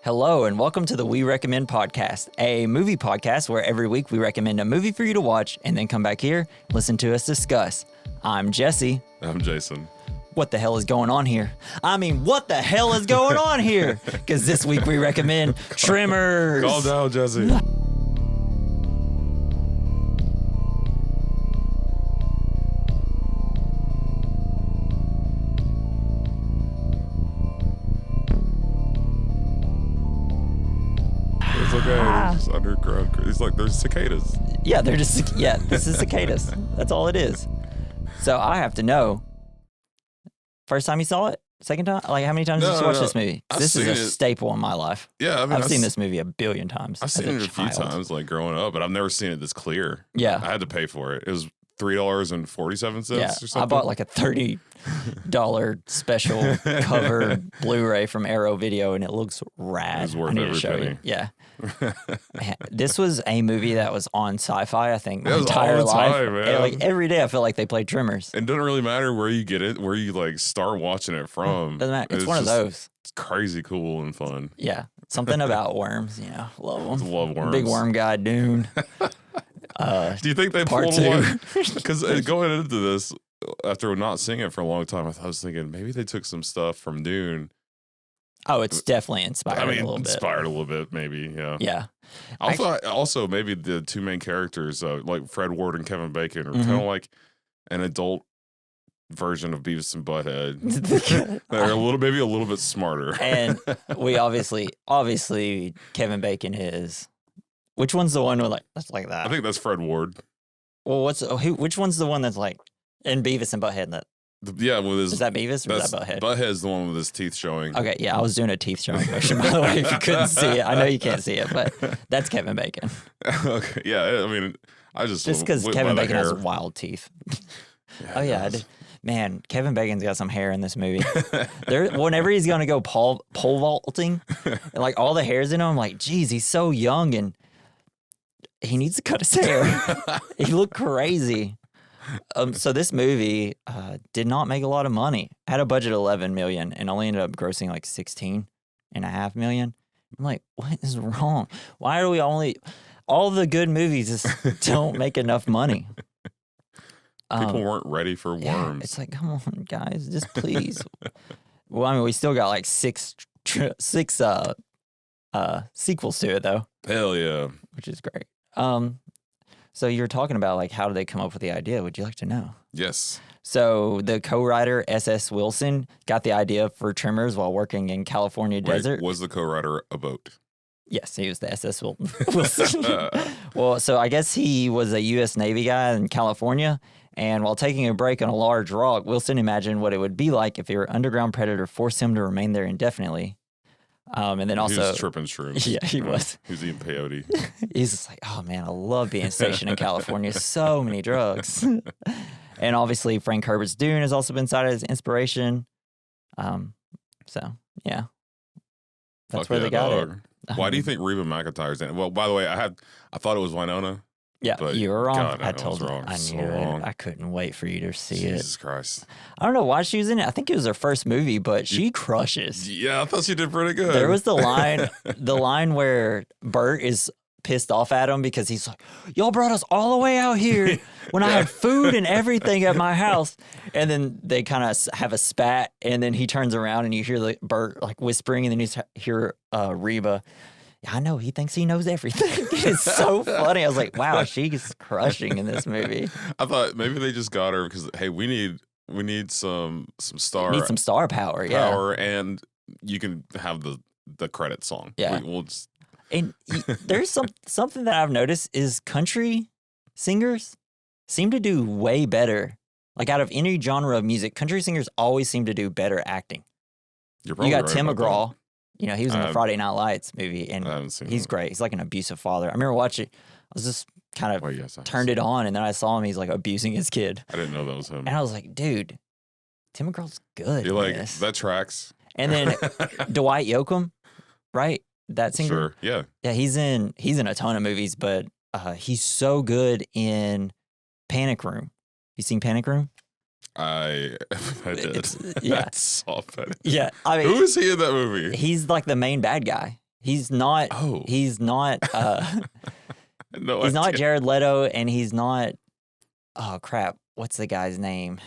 Hello, and welcome to the We Recommend podcast, a movie podcast where every week we recommend a movie for you to watch and then come back here and listen to us discuss. I'm Jesse. I'm Jason. What the hell is going on here? I mean, what the hell is going on here? Because this week we recommend Tremors. Calm down, Jesse. It's okay. It's underground. It's like there's cicadas. Yeah, they're just, this is cicadas. That's all it is. So I have to know, first time you saw it? Second time? Like, how many times did you watch this movie? This is a staple in my life. Yeah, I mean, I've seen this movie a billion times. I've seen it a few times, like growing up, but I've never seen it this clear. Yeah. I had to pay for it. It was $3.47 or something. I bought like a $30 special cover Blu-ray from Arrow Video, and it looks rad. It was worth I need every to show penny. you. Yeah. This was a movie that was on Sci-Fi, I think, my It was entire all the life. time, man. And, like every day I feel like they played Tremors. It doesn't really matter where you get it, where you like start watching it from. Doesn't matter. It's one of those. It's crazy cool and fun. Yeah. Something about worms, love them. Love worms. Big worm guy, Dune. Do you think they Part pulled two. one? Because going into this, after not seeing it for a long time, I was thinking maybe they took some stuff from Dune. Oh, it's definitely inspired I mean, a little inspired a little bit, maybe. Yeah. bit. Yeah. Also, maybe the two main characters, like Fred Ward and Kevin Bacon, are kind of like an adult version of Beavis and Butthead. They're maybe a little bit smarter. And we obviously Kevin Bacon is. Which one's the one with that's like that? I think that's Fred Ward. Well, which one's the one that's like in Beavis and Butthead? Is that Beavis or is that Butthead? Butthead's the one with his teeth showing. Okay, yeah, I was doing a teeth showing motion, by the way, if you couldn't see it. I know you can't see it, but that's Kevin Bacon. Yeah, I mean, just because Kevin Bacon has wild teeth. Yeah, Man, Kevin Bacon's got some hair in this movie. Whenever he's going to go pole vaulting, and like all the hairs in him, I'm like, geez, he's so young and he needs to cut his hair. He looked crazy. So this movie did not make a lot of money. Had a budget of $11 million and only ended up grossing like $16.5 million. I'm like, what is wrong? Why are we all the good movies just don't make enough money? People weren't ready for worms. Yeah, it's like, come on, guys, just please. Well, I mean, we still got like six sequels to it though. Hell yeah, which is great. So you're talking about like how did they come up with the idea? Would you like to know? Yes. So the co-writer S.S. Wilson got the idea for Tremors while working in California desert. Was the co-writer a boat? Yes, he was the S.S. Wilson. Well, so I guess he was a U.S. Navy guy in California, and while taking a break on a large rock, Wilson imagined what it would be like if an underground predator forced him to remain there indefinitely. And then also... He was tripping shrooms. Yeah, he was. He was eating peyote. He's just like, oh man, I love being stationed in California. So many drugs. And obviously Frank Herbert's Dune has also been cited as inspiration. So, yeah. That's where they got it. Why do you think Reba McIntyre's in it? Well, by the way, I thought it was Winona. Yeah, you were wrong. God, I told you. wrong. I knew it. I couldn't wait for you to see it. Jesus Christ. I don't know why she was in it. I think it was her first movie, but she crushes. Yeah, I thought she did pretty good. There was the line where Bert is pissed off at him because he's like, y'all brought us all the way out here when I had food and everything at my house. And then they kind of have a spat, and then he turns around and you hear Bert like whispering, and then you hear Reba. I know, he thinks he knows everything. It's so funny. I was like, wow, she's crushing in this movie. I thought maybe they just got her because, hey, we need some star. Need some star power, yeah. And you can have the credit song. Yeah. We'll just... And there's something that I've noticed is country singers seem to do way better. Like out of any genre of music, country singers always seem to do better acting. You're probably You got right Tim about McGraw. He was in the Friday Night Lights movie, and he's great. He's like an abusive father. I remember watching. I was just kind of turned it on, and then I saw him. He's like abusing his kid. I didn't know that was him. And I was like, dude, Tim McGraw's good. You're like, that tracks. And then Dwight Yoakam, right? That singer. Sure. Yeah. Yeah, he's in a ton of movies, but he's so good in Panic Room. You seen Panic Room? I did. Yeah. I saw that. Yeah. I mean, who is he in that movie? He's like the main bad guy. He's not. Oh. He's not. No he's not idea. Jared Leto, and he's not. Oh crap! What's the guy's name?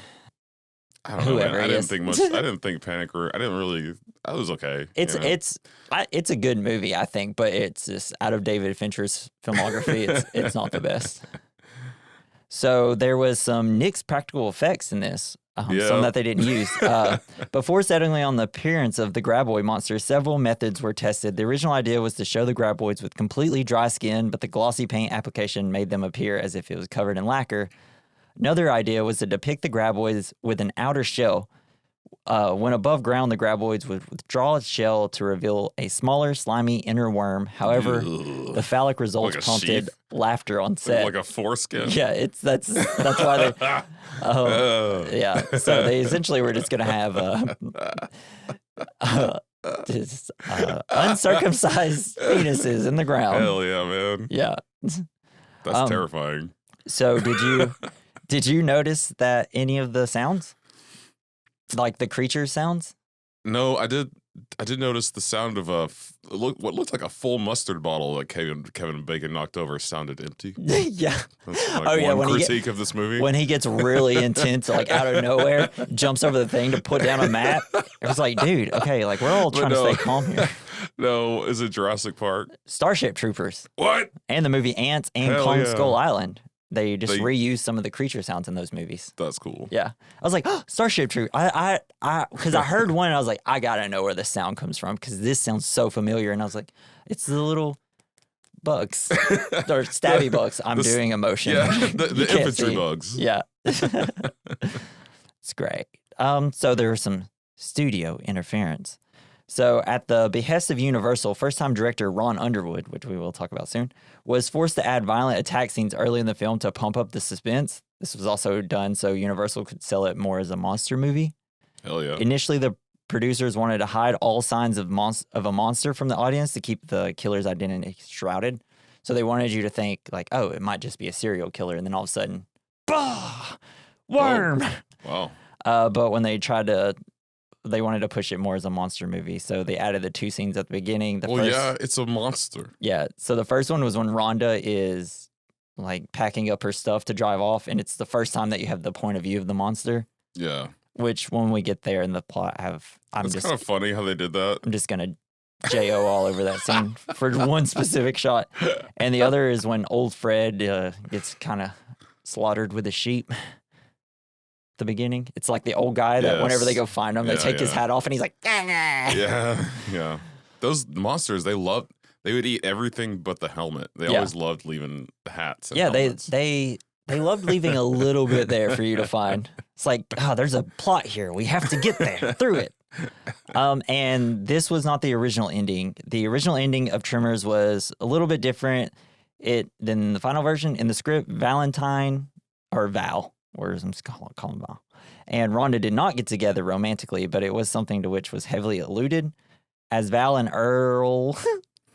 I don't know, man. Whoever I he didn't is. think much. I didn't think Panic Room. I didn't really. I was okay. It's you know? it's a good movie, I think, but it's just out of David Fincher's filmography, it's not the best. So there was some nixed practical effects in this, some that they didn't use. Before settling on the appearance of the Graboid monster, several methods were tested. The original idea was to show the Graboids with completely dry skin, but the glossy paint application made them appear as if it was covered in lacquer. Another idea was to depict the Graboids with an outer shell. When above ground, the Graboids would withdraw its shell to reveal a smaller, slimy inner worm. However, the phallic results Like a prompted sheath? laughter on set. Like a foreskin. Yeah, that's why they. Yeah, so they essentially were just gonna have uncircumcised penises in the ground. Hell yeah, man. Yeah. That's terrifying. So did you notice that any of the sounds, like the creature sounds? No, I did notice the sound of what looked like a full mustard bottle that Kevin Bacon knocked over sounded empty. Yeah. That's like one critique of this movie. When he gets really intense, like out of nowhere, jumps over the thing to put down a map. It was like, dude, okay, like we're all trying to stay calm here. No, is it Jurassic Park? Starship Troopers. What? And the movie Ants and Hell Kong yeah. Skull Island. They just reused some of the creature sounds in those movies. That's cool. Yeah. I was like, oh, Starship Troopers. Because I heard one and I was like, I gotta know where the sound comes from because this sounds so familiar. And I was like, it's the little bugs or stabby bugs. I'm doing emotion. Yeah, the can't infantry see. bugs. Yeah. It's great. So there was some studio interference. So at the behest of Universal, first-time director Ron Underwood, which we will talk about soon, was forced to add violent attack scenes early in the film to pump up the suspense. This was also done so Universal could sell it more as a monster movie. Hell yeah. Initially, the producers wanted to hide all signs of a monster from the audience to keep the killer's identity shrouded. So they wanted you to think like, oh, it might just be a serial killer, and then all of a sudden, bah, worm. Oh, wow. But when they wanted to push it more as a monster movie, so they added the two scenes at the beginning. Yeah, it's a monster. Yeah, so the first one was when Rhonda is like packing up her stuff to drive off, and it's the first time that you have the point of view of the monster. Yeah. Which, when we get there in the plot, It's kind of funny how they did that. I'm just gonna JO all over that scene for one specific shot, and the other is when old Fred gets kind of slaughtered with a sheep. The beginning, it's like the old guy that whenever they go find him, they take his hat off, and he's like, yeah. Those monsters, they would eat everything but the helmet. They always loved leaving the hats. And helmets. they loved leaving a little bit there for you to find. It's like, oh, there's a plot here. We have to get there through it. And this was not the original ending. The original ending of Tremors was a little bit different than the final version. In the script, Valentine or Val. Or I'm just calling Val. And Rhonda did not get together romantically, but it was something to which was heavily alluded. As Val and Earl,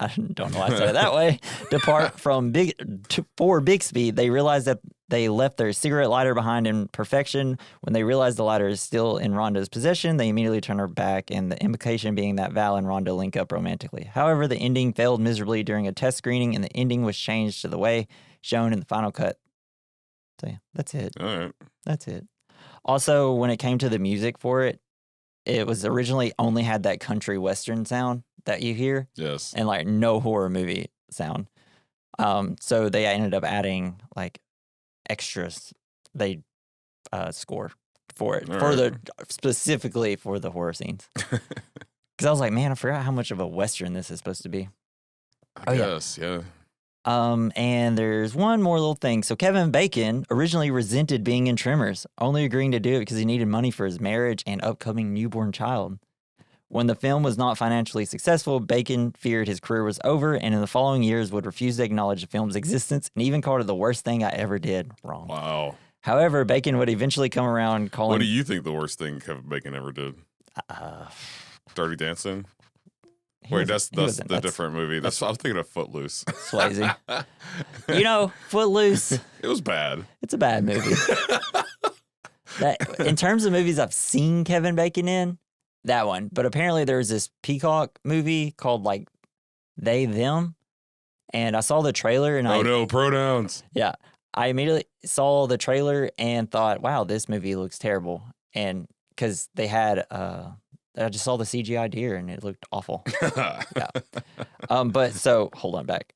I don't know why I said it that way, depart for Bixby, they realized that they left their cigarette lighter behind in perfection. When they realize the lighter is still in Rhonda's possession, they immediately turn her back, and the implication being that Val and Rhonda link up romantically. However, the ending failed miserably during a test screening, and the ending was changed to the way shown in the final cut. So yeah, that's it. All right. That's it. Also, when it came to the music for it, it was originally only had that country western sound that you hear. Yes. And like no horror movie sound. So they ended up adding like extras. They score for it specifically for the horror scenes. Because I was like, man, I forgot how much of a western this is supposed to be. I guess, yeah. And there's one more little thing. So Kevin Bacon originally resented being in Tremors, only agreeing to do it because he needed money for his marriage and upcoming newborn child. When the film was not financially successful, Bacon feared his career was over, and in the following years would refuse to acknowledge the film's existence and even called it the worst thing I ever did. Wrong. Wow. However, Bacon would eventually come around calling... What do you think the worst thing Kevin Bacon ever did? Dirty Dancing? Wait, that's the different movie. I was thinking of Footloose. Swayze. You know, Footloose. It was bad. It's a bad movie. In terms of movies I've seen Kevin Bacon in, that one. But apparently there was this Peacock movie called like they, them. And I saw the trailer and no, pronouns. Yeah. I immediately saw the trailer and thought, wow, this movie looks terrible. And because they had, I just saw the CGI deer and it looked awful. Yeah. But so hold on back.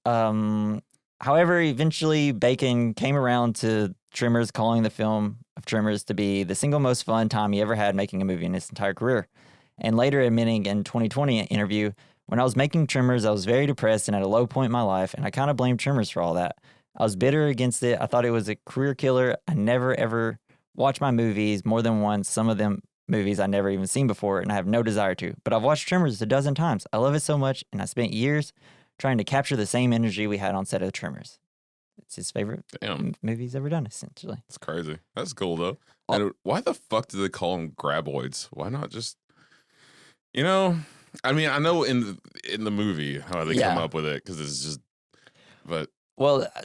However, eventually Bacon came around to Tremors, calling the film of Tremors to be the single most fun time he ever had making a movie in his entire career. And later admitting in 2020 interview, when I was making Tremors, I was very depressed and at a low point in my life, and I kind of blamed Tremors for all that. I was bitter against it. I thought it was a career killer. I never, ever watched my movies more than once. Some of them movies I never even seen before, and I have no desire to. But I've watched Tremors a dozen times. I love it so much, and I spent years trying to capture the same energy we had on set of Tremors. It's his favorite movie he's ever done, essentially. It's crazy. That's cool, though. And why the fuck do they call them Graboids? Why not just, you know... I mean, I know in the movie how they come up with it because it's just, but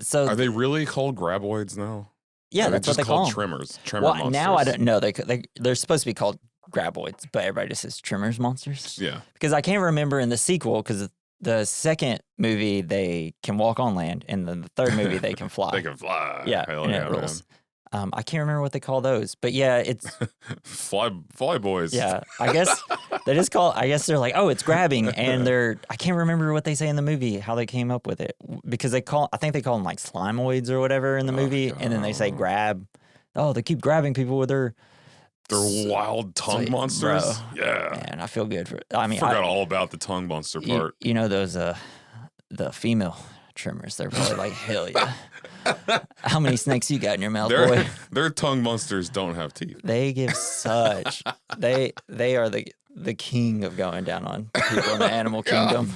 so are they really called Graboids now? Yeah, that's what they call them. Tremors. Well, now I don't know. They're supposed to be called Graboids, but everybody just says Tremors monsters. Yeah, because I can't remember in the sequel because the second movie they can walk on land, and then the third movie they can fly. They can fly. Yeah, hell and yeah, it rules. I can't remember what they call those, but yeah, it's fly boys. Yeah, I guess they just call. I guess they're like, oh, it's grabbing, and I can't remember what they say in the movie, how they came up with it, because I think they call them like slimoids or whatever in the movie, and then they say grab. Oh, they keep grabbing people with their wild tongue monsters. Bro, yeah, man, I feel good for. I mean, forgot all about the tongue monster part. You know those the female Tremors. They're probably like, hell yeah. How many snakes you got in your mouth, boy? Their tongue monsters don't have teeth. They give such. They are the king of going down on people in the animal kingdom.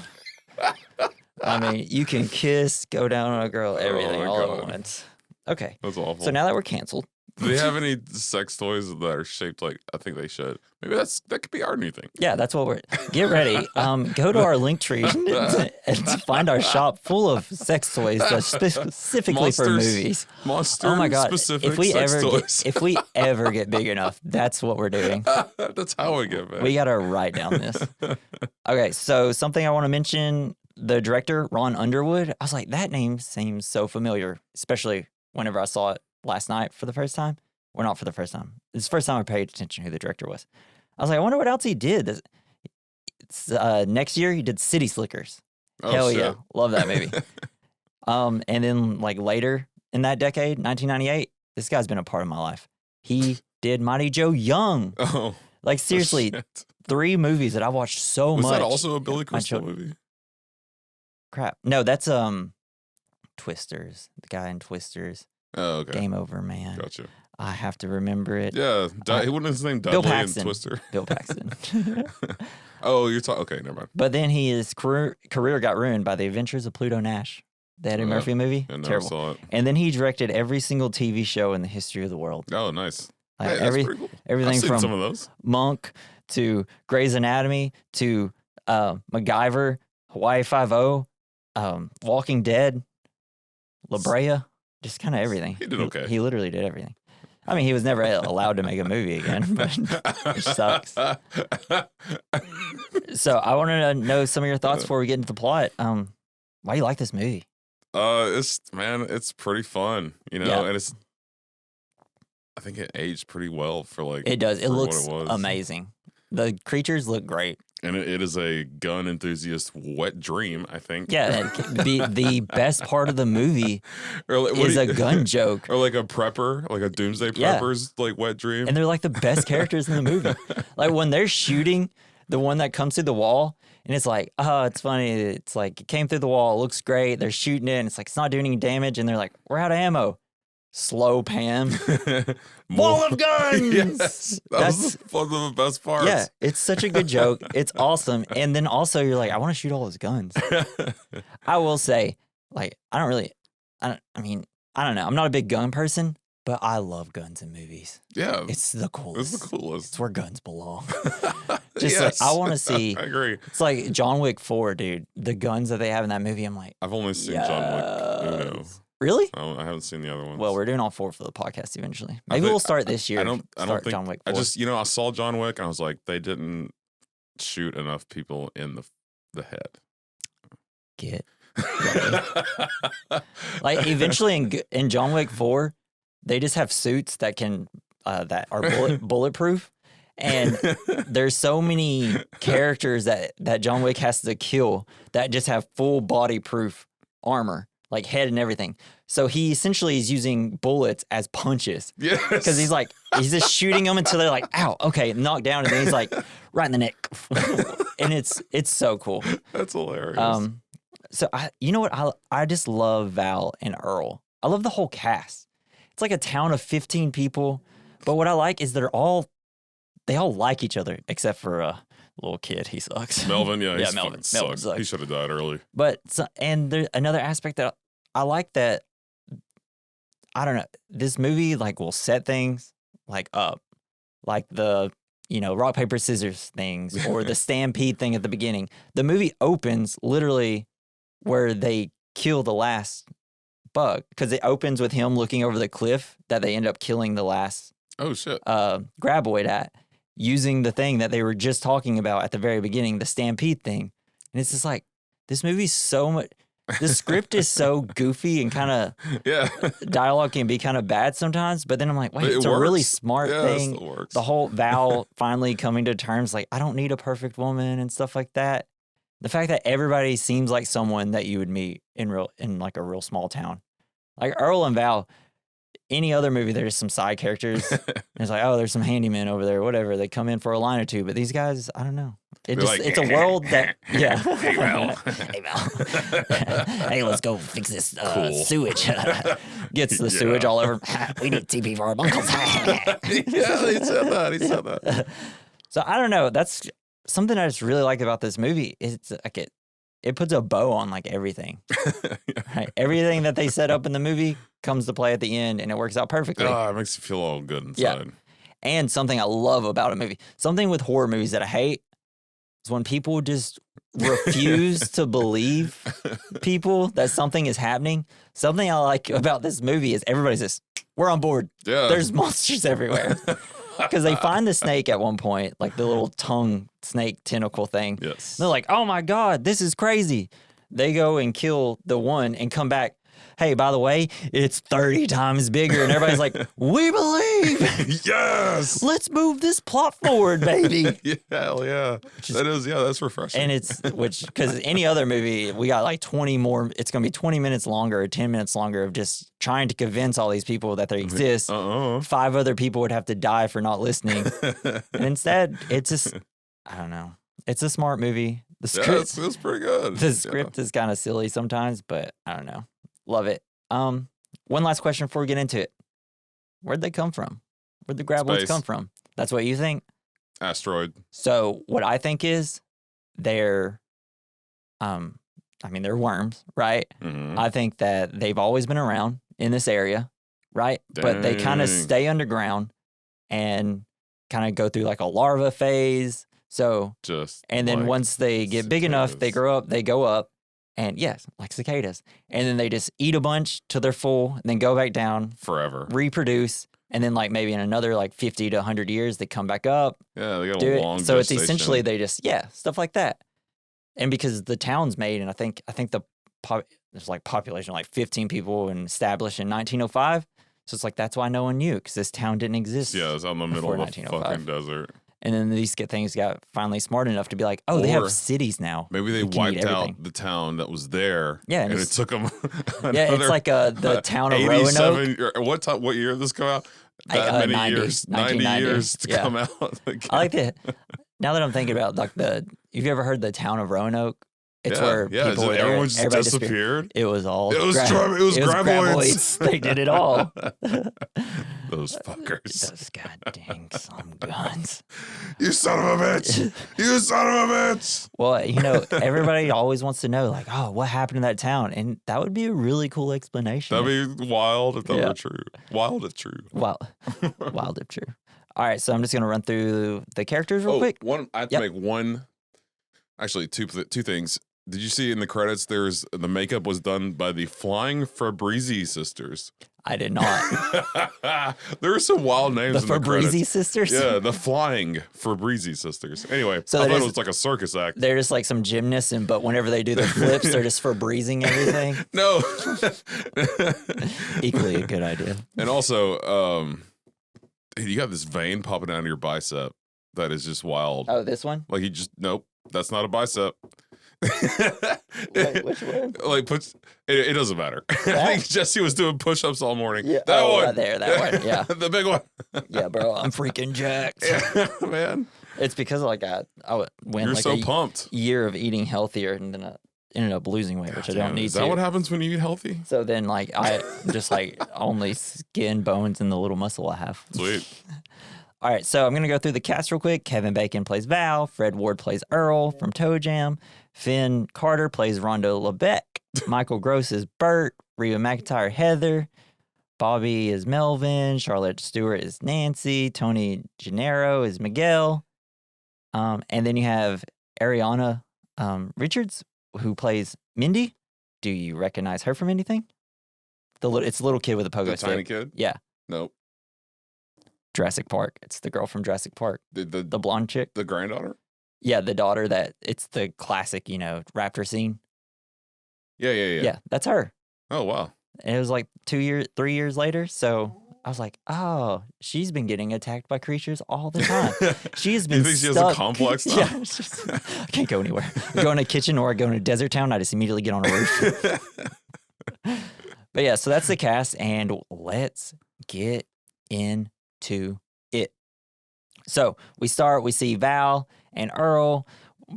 I mean, you can kiss, go down on a girl, everything all at once. Okay. That's awful. So now that we're canceled. Do they have any sex toys that are shaped like, I think they should. Maybe that could be our new thing. Yeah, that's what we're, get ready. Go to our link tree and find our shop full of sex toys specifically for movies. Monster oh my God. Specific if we sex ever toys. If we ever get big enough, that's what we're doing. That's how we get big. We got to write down this. Okay, so something I want to mention, the director, Ron Underwood, I was like, that name seems so familiar, especially whenever I saw it last night for the first time. Well, not for the first time. It's the first time I paid attention to who the director was. I was like, I wonder what else he did. It's, next year, he did City Slickers. Oh, Hell shit. yeah. Love that movie. And then like later in that decade, 1998, this guy's been a part of my life. He did Mighty Joe Young. Oh. Like seriously, 3 movies that I watched so much. Was that also a Billy Crystal movie? Crap. No, that's Twisters. The guy in Twisters. Oh, okay. Game Over, man. Gotcha. I have to remember it. Yeah, he wasn't his name Dudley in Twister. Bill Paxton. Oh, you're talking. Okay, never mind. But then his career got ruined by The Adventures of Pluto Nash. The Eddie Murphy movie. I never Terrible. saw it. And then he directed every single TV show in the history of the world. Oh, nice. Like Hey, that's pretty cool. Everything I've seen from some of those. Monk to Grey's Anatomy to MacGyver, Hawaii Five-0, Walking Dead, La Brea, just kind of everything. He did okay. He literally did everything. I mean, he was never allowed to make a movie again, which sucks. So I wanted to know some of your thoughts before we get into the plot. Why do you like this movie? It's pretty fun, you know, Yeah. and I think it aged pretty well for like It does. It for what looks was. amazing. The creatures look great. And it is a gun enthusiast wet dream, I think. Yeah, the best part of the movie is a gun joke. Or like a prepper, like a doomsday prepper's like wet dream. And they're like the best characters in the movie. Like when they're shooting the one that comes through the wall, and it's like, oh, it's funny. It's like it came through the wall. It looks great. They're shooting it, and it's like it's not doing any damage. And they're like, we're out of ammo. Slow pan. Wall of guns. Yes, that's one of the best parts. Yeah, it's such a good joke. It's awesome. And then also you're like, I want to shoot all his guns. I will say, like, I don't know. I'm not a big gun person, but I love guns in movies. Yeah. It's the coolest. It's the coolest. It's where guns belong. Just like, I want to see. I agree. It's like John Wick 4, dude. The guns that they have in that movie, I'm like, I've only seen John Wick Uno. Really? I haven't seen the other ones. Well, we're doing all 4 for the podcast eventually. Maybe we'll start this year. I don't think John Wick 4. I saw John Wick and I was like, they didn't shoot enough people in the head. get ready. Like eventually in John Wick 4, they just have suits that can that are bulletproof. And there's so many characters that John Wick has to kill that just have full body proof armor, like head and everything. So he essentially is using bullets as punches. Yes. Because he's just shooting them until they're like, ow, okay, knocked down. And then he's like, right in the neck. And it's so cool. That's hilarious. So you know what? I just love Val and Earl. I love the whole cast. It's like a town of 15 people. But what I like is they all like each other, except for a little kid. He sucks. Melvin, yeah, Melvin sucks. sucks. He should have died early. But and there's another aspect that I like that. I don't know. This movie like will set things like up, like the rock paper scissors things or the stampede thing at the beginning. The movie opens literally where they kill the last bug because it opens with him looking over the cliff that they end up killing the last. Oh shit. Graboid at using the thing that they were just talking about at the very beginning, the stampede thing. And it's just like, this movie's so much, the script is so goofy and kind of dialogue can be kind of bad sometimes. But then I'm like, wait, it's a really smart thing. It works. The whole Val finally coming to terms like, I don't need a perfect woman and stuff like that. The fact that everybody seems like someone that you would meet in like a real small town. Like Earl and Val, any other movie, there's some side characters. It's like, oh, there's some handymen over there, whatever. They come in for a line or two. But these guys, I don't know. It's a world that, yeah. Hey, Val. Hey, Val. Hey, let's go fix this sewage. Gets the sewage all over. We need TP for our bunkles. Yeah, he said that. So I don't know. That's something I just really like about this movie. It's like it puts a bow on like everything. Right? Everything that they set up in the movie comes to play at the end, and it works out perfectly. Oh, it makes you feel all good inside. Yeah. And something I love about a movie, something with horror movies that I hate, is when people just refuse to believe people that something is happening. Something I like about this movie is everybody's just, we're on board. Yeah. There's monsters everywhere. Because they find the snake at one point, like the little tongue snake tentacle thing. Yes. They're like, oh my God, this is crazy. They go and kill the one and come back. Hey, by the way, it's 30 times bigger. And everybody's like, we believe. Yes. Let's move this plot forward, baby. Yeah, hell yeah. That's refreshing. And because any other movie, we got like 20 more, it's going to be 20 minutes longer or 10 minutes longer of just trying to convince all these people that they exist. 5 other people would have to die for not listening. And instead, it's just, I don't know. It's a smart movie. The script, it's pretty good. The script is kind of silly sometimes, but I don't know. Love it. One last question before we get into it. Where'd they come from? Where'd the Graboids come from? That's what you think? Asteroid. So what I think is they're worms, right? Mm-hmm. I think that they've always been around in this area, right? But they kind of stay underground and kind of go through like a larva phase. So and then once they get big enough, they grow up, they go up. And yes, like cicadas. And then they just eat a bunch till they're full and then go back down. Forever. Reproduce. And then like maybe in another like 50 to 100 years, they come back up. Yeah, they got a long So it's gestation. essentially they just, stuff like that. And because the town's made, and I think there's like population like 15 people and established in 1905. So it's like, that's why no one knew, because this town didn't exist. Yeah, it's out in the middle of the fucking desert. And then these things got finally smart enough to be like, oh, they have cities now. Maybe they wiped out the town that was there. Yeah, and it took them. It's like the town of Roanoke. What year did this come out? That many years, 90 years to come out. Again. I like that. Now that I'm thinking about like have you ever heard the town of Roanoke? It's where people everyone just disappeared. It was Graboids. They did it all. Those fuckers. Those goddamn some guns. You son of a bitch. You son of a bitch. Well, everybody always wants to know, like, oh, what happened in that town? And that would be a really cool explanation. That'd be wild if that were true. Wild if true. Wild if true. All right, so I'm just going to run through the characters real quick. I have to make one. Actually, two things. Did you see in the credits? The makeup was done by the Flying Fabrizi sisters. I did not. There are some wild names The in the Fabrizi credits. sisters? Yeah, the flying Fabrizi sisters. Anyway, So I that thought is- it was like a circus act. They're just like some gymnasts, but whenever they do their flips, they're just Febrezing everything. No. Equally a good idea. And also, you got this vein popping out of your bicep that is just wild. Oh, this one? Like nope, that's not a bicep. Wait, which one? Like it doesn't matter. I think Jesse was doing push-ups all morning. Yeah. That one right there, that one. Yeah. the big one. Yeah, bro, I'm freaking jacked. Yeah, man. It's because like I went You're like so a pumped. year of eating healthier and then I ended up losing weight, which I don't need Is to. that what happens when you eat healthy? So then like I just like only skin, bones, and the little muscle I have. Sweet. All right, so I'm going to go through the cast real quick. Kevin Bacon plays Val. Fred Ward plays Earl from Toe Jam. Finn Carter plays Rhonda LeBeck. Michael Gross is Bert. Reba McIntyre, Heather. Bobby is Melvin. Charlotte Stewart is Nancy. Tony Gennaro is Miguel. And then you have Ariana Richards, who plays Mindy. Do you recognize her from anything? It's the little kid with a pogo The stick. tiny kid? Yeah. Nope. Jurassic Park. It's the girl from Jurassic Park. The blonde chick. the granddaughter? Yeah, the daughter it's the classic, raptor scene. Yeah. Yeah, that's her. Oh wow. And it was like 3 years later. So I was like, oh, she's been getting attacked by creatures all the time. She's been You think she has stuck. a complex now? Yeah. I can't go anywhere. I go in a kitchen or I go in a desert town. I just immediately get on a roof. But yeah, so that's the cast. And let's get into it. So we see Val and Earl.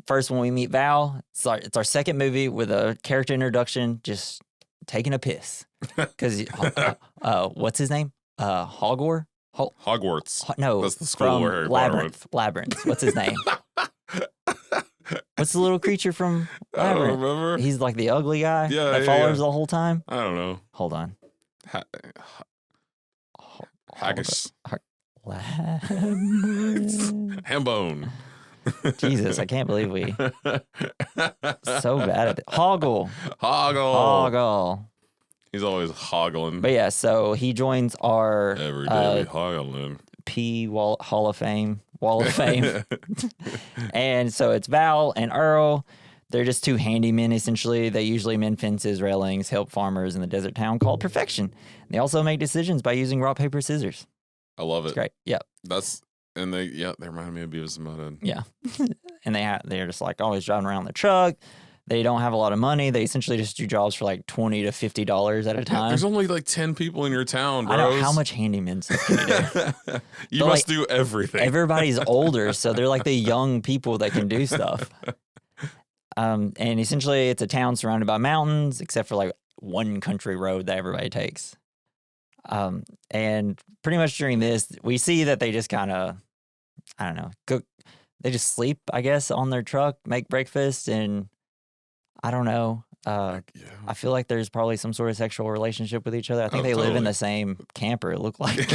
First, when we meet Val, it's our second movie with a character introduction, just taking a piss. Because what's his name? Hogwarts? Hogwarts. No, That's the school from where Harry Potter Labyrinth. Labyrinth. What's his name? What's the little creature from I don't Labyrinth? remember. He's like the ugly guy Yeah, that yeah, follows yeah. the whole time. I don't know. Hold on. Haggis. Labyrinth. Hambone. Jesus, I can't believe we so bad at it. Hoggle. Hoggle. He's always hoggling. But yeah, so he joins our Every day we hoggling. Hall of Fame. Wall of Fame. And so it's Val and Earl. They're just two handymen, essentially. They usually mend fences, railings, help farmers in the desert town called Perfection. They also make decisions by using rock, paper, scissors. I love it. It's great. Yeah. They remind me of Beavis and Butthead. Yeah. And they're just like always driving around the truck. They don't have a lot of money. They essentially just do jobs for like $20 to $50 at a time. There's only like 10 people in your town, bros. I know how much handyman stuff can you do. You must do everything. Everybody's older, so they're like the young people that can do stuff. And essentially, it's a town surrounded by mountains, except for like one country road that everybody takes. And pretty much during this, we see that they just kind of, I don't know, cook. They just sleep, I guess, on their truck, make breakfast, and I don't know. I feel like there's probably some sort of sexual relationship with each other. I think they live in the same camper, it looked like.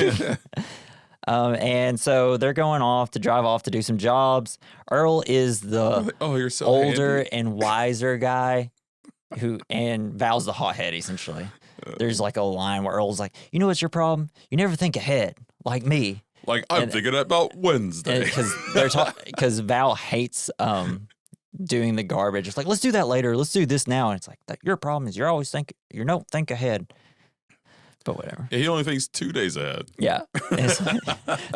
And so they're going off to drive off to do some jobs. Earl is the you're so older handy. and wiser guy and Val's the hothead, essentially. There's like a line where Earl's like, you know what's your problem? You never think ahead, like me. Like, I'm thinking about Wednesday. Because Val hates doing the garbage. It's like, let's do that later. Let's do this now. And it's like, your problem is you don't think ahead. But whatever. Yeah, he only thinks 2 days ahead. Yeah.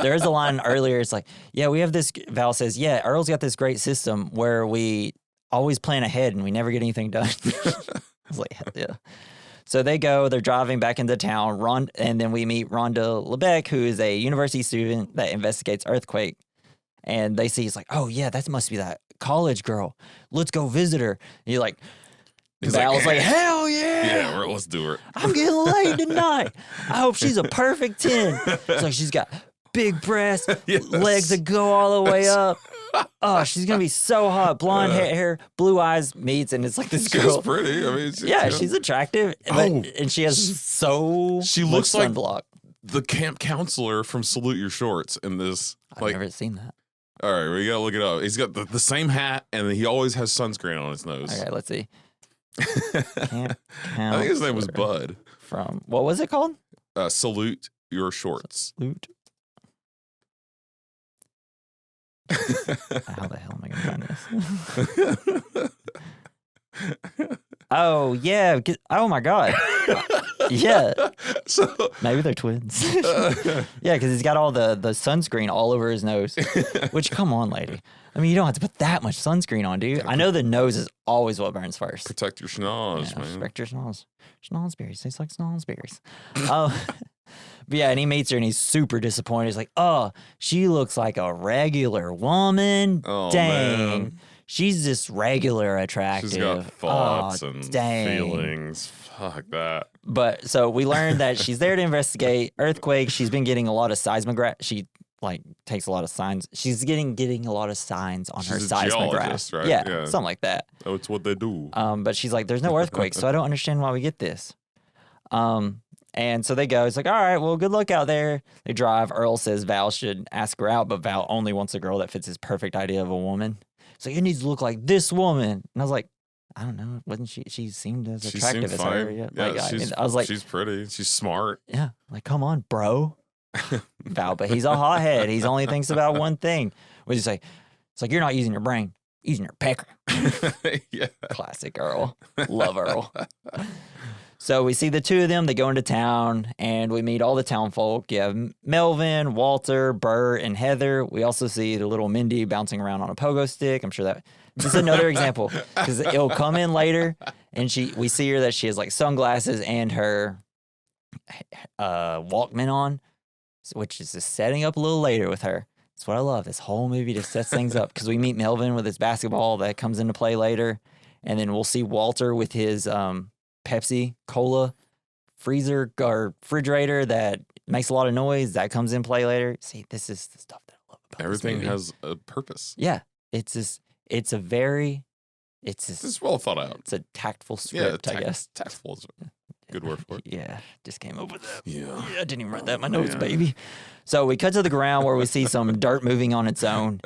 There is a line earlier. It's like, yeah, we have this. Val says, yeah, Earl's got this great system where we always plan ahead and we never get anything done. I was like, yeah. So they're driving back into town. And then we meet Rhonda LeBeck, who is a university student that investigates earthquake. And they see, it's like, oh, yeah, that must be that college girl. Let's go visit her. And you're like, Val's like, hell yeah. Yeah, let's do her. I'm getting laid tonight. I hope she's a perfect 10. It's like she's got big breasts, legs that go all the way up. Oh, she's going to be so hot. Blonde hair, blue eyes meets, and it's like this girl. She's pretty. I mean, she's attractive. And she has she looks much like sunblock. The camp counselor from Salute Your Shorts in this. I've never seen that. All right, we got to look it up. He's got the same hat, and he always has sunscreen on his nose. Okay, let's see. I think his name was Bud. From, what was it called? salute your shorts. Salute. How the hell am I going to find this? Oh, yeah. Oh, my God. Yeah. So maybe they're twins. Yeah, because he's got all the sunscreen all over his nose. Which, come on, lady. I mean, you don't have to put that much sunscreen on, dude. I know the nose is always what burns first. Protect your schnoz, man. Protect your schnoz. Schnozberries. Tastes like schnozberries. But yeah, and he meets her and he's super disappointed. He's like, oh, she looks like a regular woman. Oh, dang. Man. She's just regular attractive. She's got thoughts and feelings. Fuck that. But so we learned that she's there to investigate earthquakes. She's been getting a lot of seismograph. She takes a lot of signs. She's getting a lot her seismograph. Right? Yeah, something like that. Oh, it's what they do. But she's like, there's no earthquakes, so I don't understand why we get this. And so they go. It's like, all right, well, good luck out there. They drive. Earl says Val should ask her out, but Val only wants a girl that fits his perfect idea of a woman. So it needs to look like this woman. And I was like, I don't know. Wasn't she? She seemed as attractive as her. Yeah, I was like, she's pretty. She's smart. Yeah, like, come on, bro. Val, but he's a hothead. He's only thinks about one thing. What did he say? It's like, you're not using your brain, using your pecker. Yeah. Classic Earl. Love Earl. So we see the two of them. They go into town, and we meet all the town folk. You have Melvin, Walter, Burr, and Heather. We also see the little Mindy bouncing around on a pogo stick. I'm sure that just another example, because it'll come in later, and we see her that she has like sunglasses and her Walkman on, which is just setting up a little later with her. That's what I love. This whole movie just sets things up, because we meet Melvin with his basketball that comes into play later, and then we'll see Walter with his Pepsi Cola freezer or refrigerator that makes a lot of noise. That comes in play later. See, this is the stuff that I love about everything. This movie. Has a purpose. Yeah, it's well thought out. It's a tactful script, I guess. Tactful is a good word for it. Yeah, just came up with that. Yeah, I didn't even write that in my notes, baby. So we cut to the ground where we see some dirt moving on its own.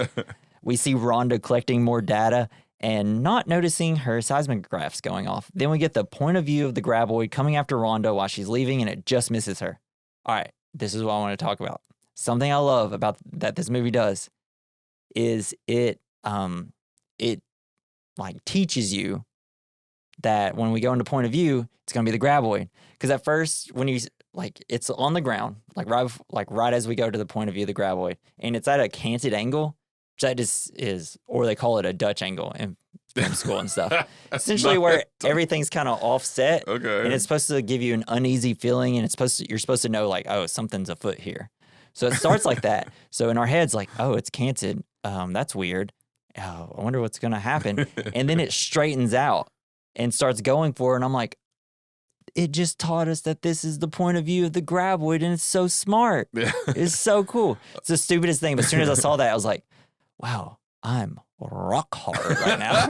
We see Rhonda collecting more data and not noticing her seismographs going off. Then we get the point of view of the Graboid coming after Rhonda while she's leaving, and it just misses her. All right, this is what I want to talk about. Something I love about that this movie does is it like teaches you that when we go into point of view, it's going to be the Graboid. Because at first, when you it's on the ground, right as we go to the point of view of the Graboid, and it's at a canted angle. That just is, or they call it a Dutch angle in film school and stuff. Essentially, where everything's kind of offset, okay, and it's supposed to give you an uneasy feeling, and you're supposed to know like, oh, something's afoot here. So it starts like that. So in our heads, like, oh, it's canted. That's weird. Oh, I wonder what's gonna happen. And then it straightens out and starts going for it, and I'm like, it just taught us that this is the point of view of the Graboid, and it's so smart. It's so cool. It's the stupidest thing. But as soon as I saw that, I was like, wow, I'm rock hard right now.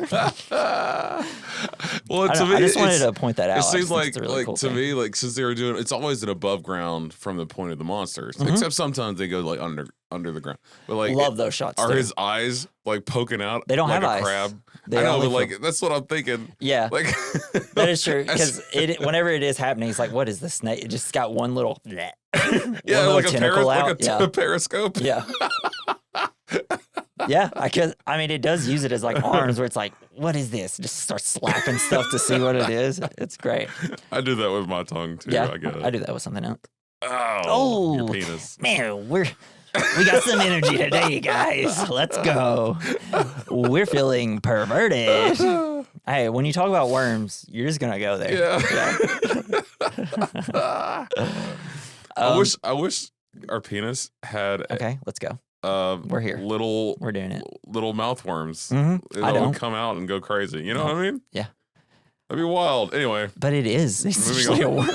Well, I just wanted to point that out. It seems like, really cool to thing. me, like since they were doing, it's always an above ground from the point of the monsters. Except sometimes they go like under the ground. But like, love those shots. Are his eyes like poking out? They don't like have a eyes. Crab. They I know, but like that's what I'm thinking. Yeah, like that is true. Because whenever it is happening, it's like, what is the snake? It just got one little yeah, like a periscope. Yeah. Yeah, I mean, it does use it as like arms where it's like, what is this? Just start slapping stuff to see what it is. It's great. I do that with my tongue too. Yeah, I get it. I do that with something else. Oh, your penis. Man, we got some energy today, guys. Let's go. We're feeling perverted. Hey, when you talk about worms, you're just gonna go there. Yeah. I wish our penis had. Okay, let's go. We're here. We're doing it. Little mouth worms. Mm-hmm. I don't come out and go crazy. You know what I mean? Yeah. That'd be wild. Anyway. But it is. It's usually a worm.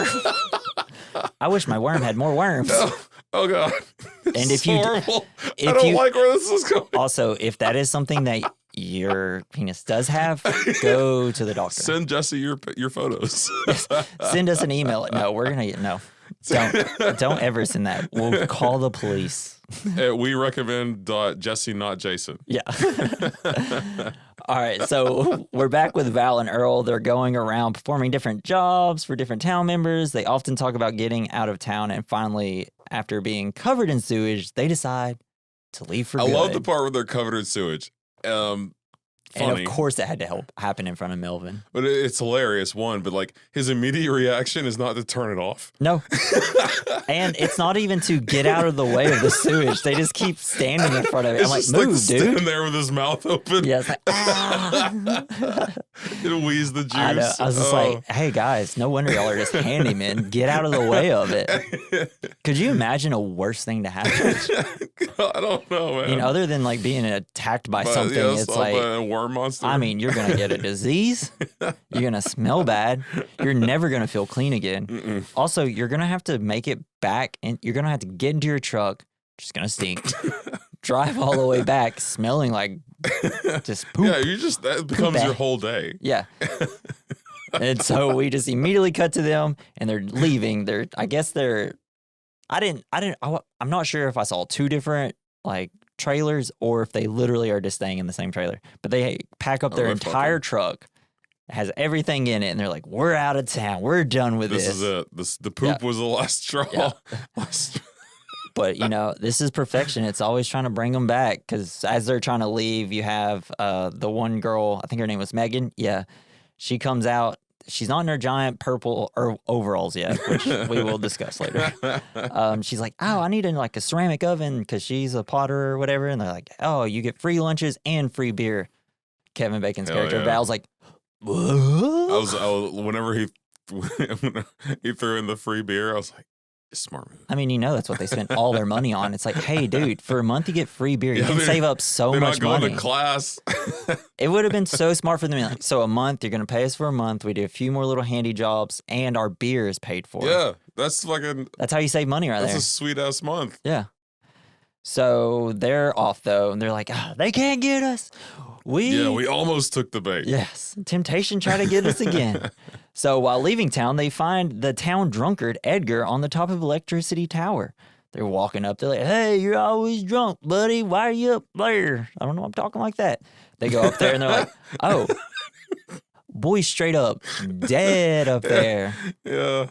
I wish my worm had more worms. Oh God. And if you, horrible. I don't like where this is going. Also, if that is something that your penis does have, go to the doctor. Send Jesse your photos. Send us an email. No, we're gonna no. Don't ever send that. We'll call the police. We recommend Jesse, not Jason. Yeah. All right, so we're back with Val and Earl. They're going around performing different jobs for different town members. They often talk about getting out of town, and finally, after being covered in sewage, they decide to leave for good. I love the part where they're covered in sewage. And Funny. of course, it had to happen in front of Melvin. But it's hilarious, one, but like his immediate reaction is not to turn it off. No. And it's not even to get out of the way of the sewage. They just keep standing in front of it. I'm like, just move, like dude. standing there with his mouth open. Yeah, it's like, ah. It wheezes the juice. I know. I was just like, hey, guys, no wonder y'all are just handymen. Get out of the way of it. Could you imagine a worse thing to happen? I don't know, man. I mean, other than like being attacked by something, it's like a worm monster. I mean, you're going to get a disease. You're going to smell bad. You're never going to feel clean again. Also, you're going to have to make it back, and you're going to have to get into your truck. Just going to stink. Drive all the way back smelling like just poop. Yeah, that becomes your whole day. Yeah. And so we just immediately cut to them, and they're leaving. I'm not sure if I saw two different like trailers or if they literally are just staying in the same trailer. But they pack up their entire truck. It has everything in it, and they're like, "We're out of town. We're done with this." This is it. The poop was the last straw. Yeah. But, this is perfection. It's always trying to bring them back because as they're trying to leave, you have the one girl, I think her name was Megan. Yeah. She comes out. She's not in her giant purple overalls yet, which we will discuss later. She's like, oh, I need a ceramic oven because she's a potter or whatever. And they're like, oh, you get free lunches and free beer. Kevin Bacon's character, Val's like, what? Whenever he threw in the free beer, I was like, smart move. I mean, that's what they spent all their money on. It's like, hey, dude, for a month you get free beer. You can save up so much money. They're not going to class. It would have been so smart for them. Like, so a month, you're going to pay us for a month. We do a few more little handy jobs, and our beer is paid for. Yeah, that's how you save money right there. That's a sweet-ass month. Yeah. So they're off, though, and they're like, they can't get us. We almost took the bait. Yes. Temptation tried to get us again. So while leaving town, they find the town drunkard, Edgar, on the top of Electricity Tower. They're walking up. They're like, hey, you're always drunk, buddy. Why are you up there? I don't know. I'm talking like that. They go up there, and they're like, oh, boy, straight up dead up there. Yeah.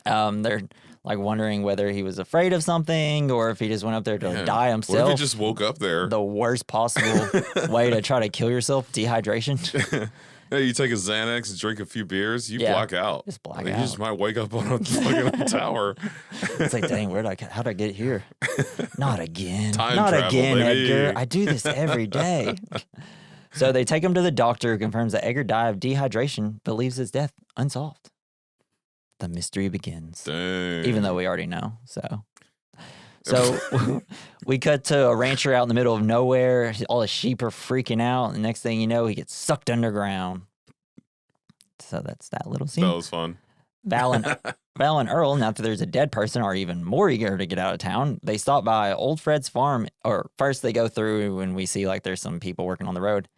They're like wondering whether he was afraid of something or if he just went up there to die himself. What if he just woke up there? The worst possible way to try to kill yourself, dehydration. Yeah, you take a Xanax, drink a few beers, you black out. Just black out. You just might wake up on a fucking tower. It's like, dang, how'd I get here? Not again. Not travel, again, baby. Edgar. I do this every day. So they take him to the doctor who confirms that Edgar died of dehydration but leaves his death unsolved. The mystery begins. Dang. Even though we already know, So we cut to a rancher out in the middle of nowhere. All the sheep are freaking out. And next thing you know, he gets sucked underground. So that's that little scene. That was fun. Val and Earl, now that there's a dead person, are even more eager to get out of town. They stop by Old Fred's farm. Or first they go through and we see like there's some people working on the road.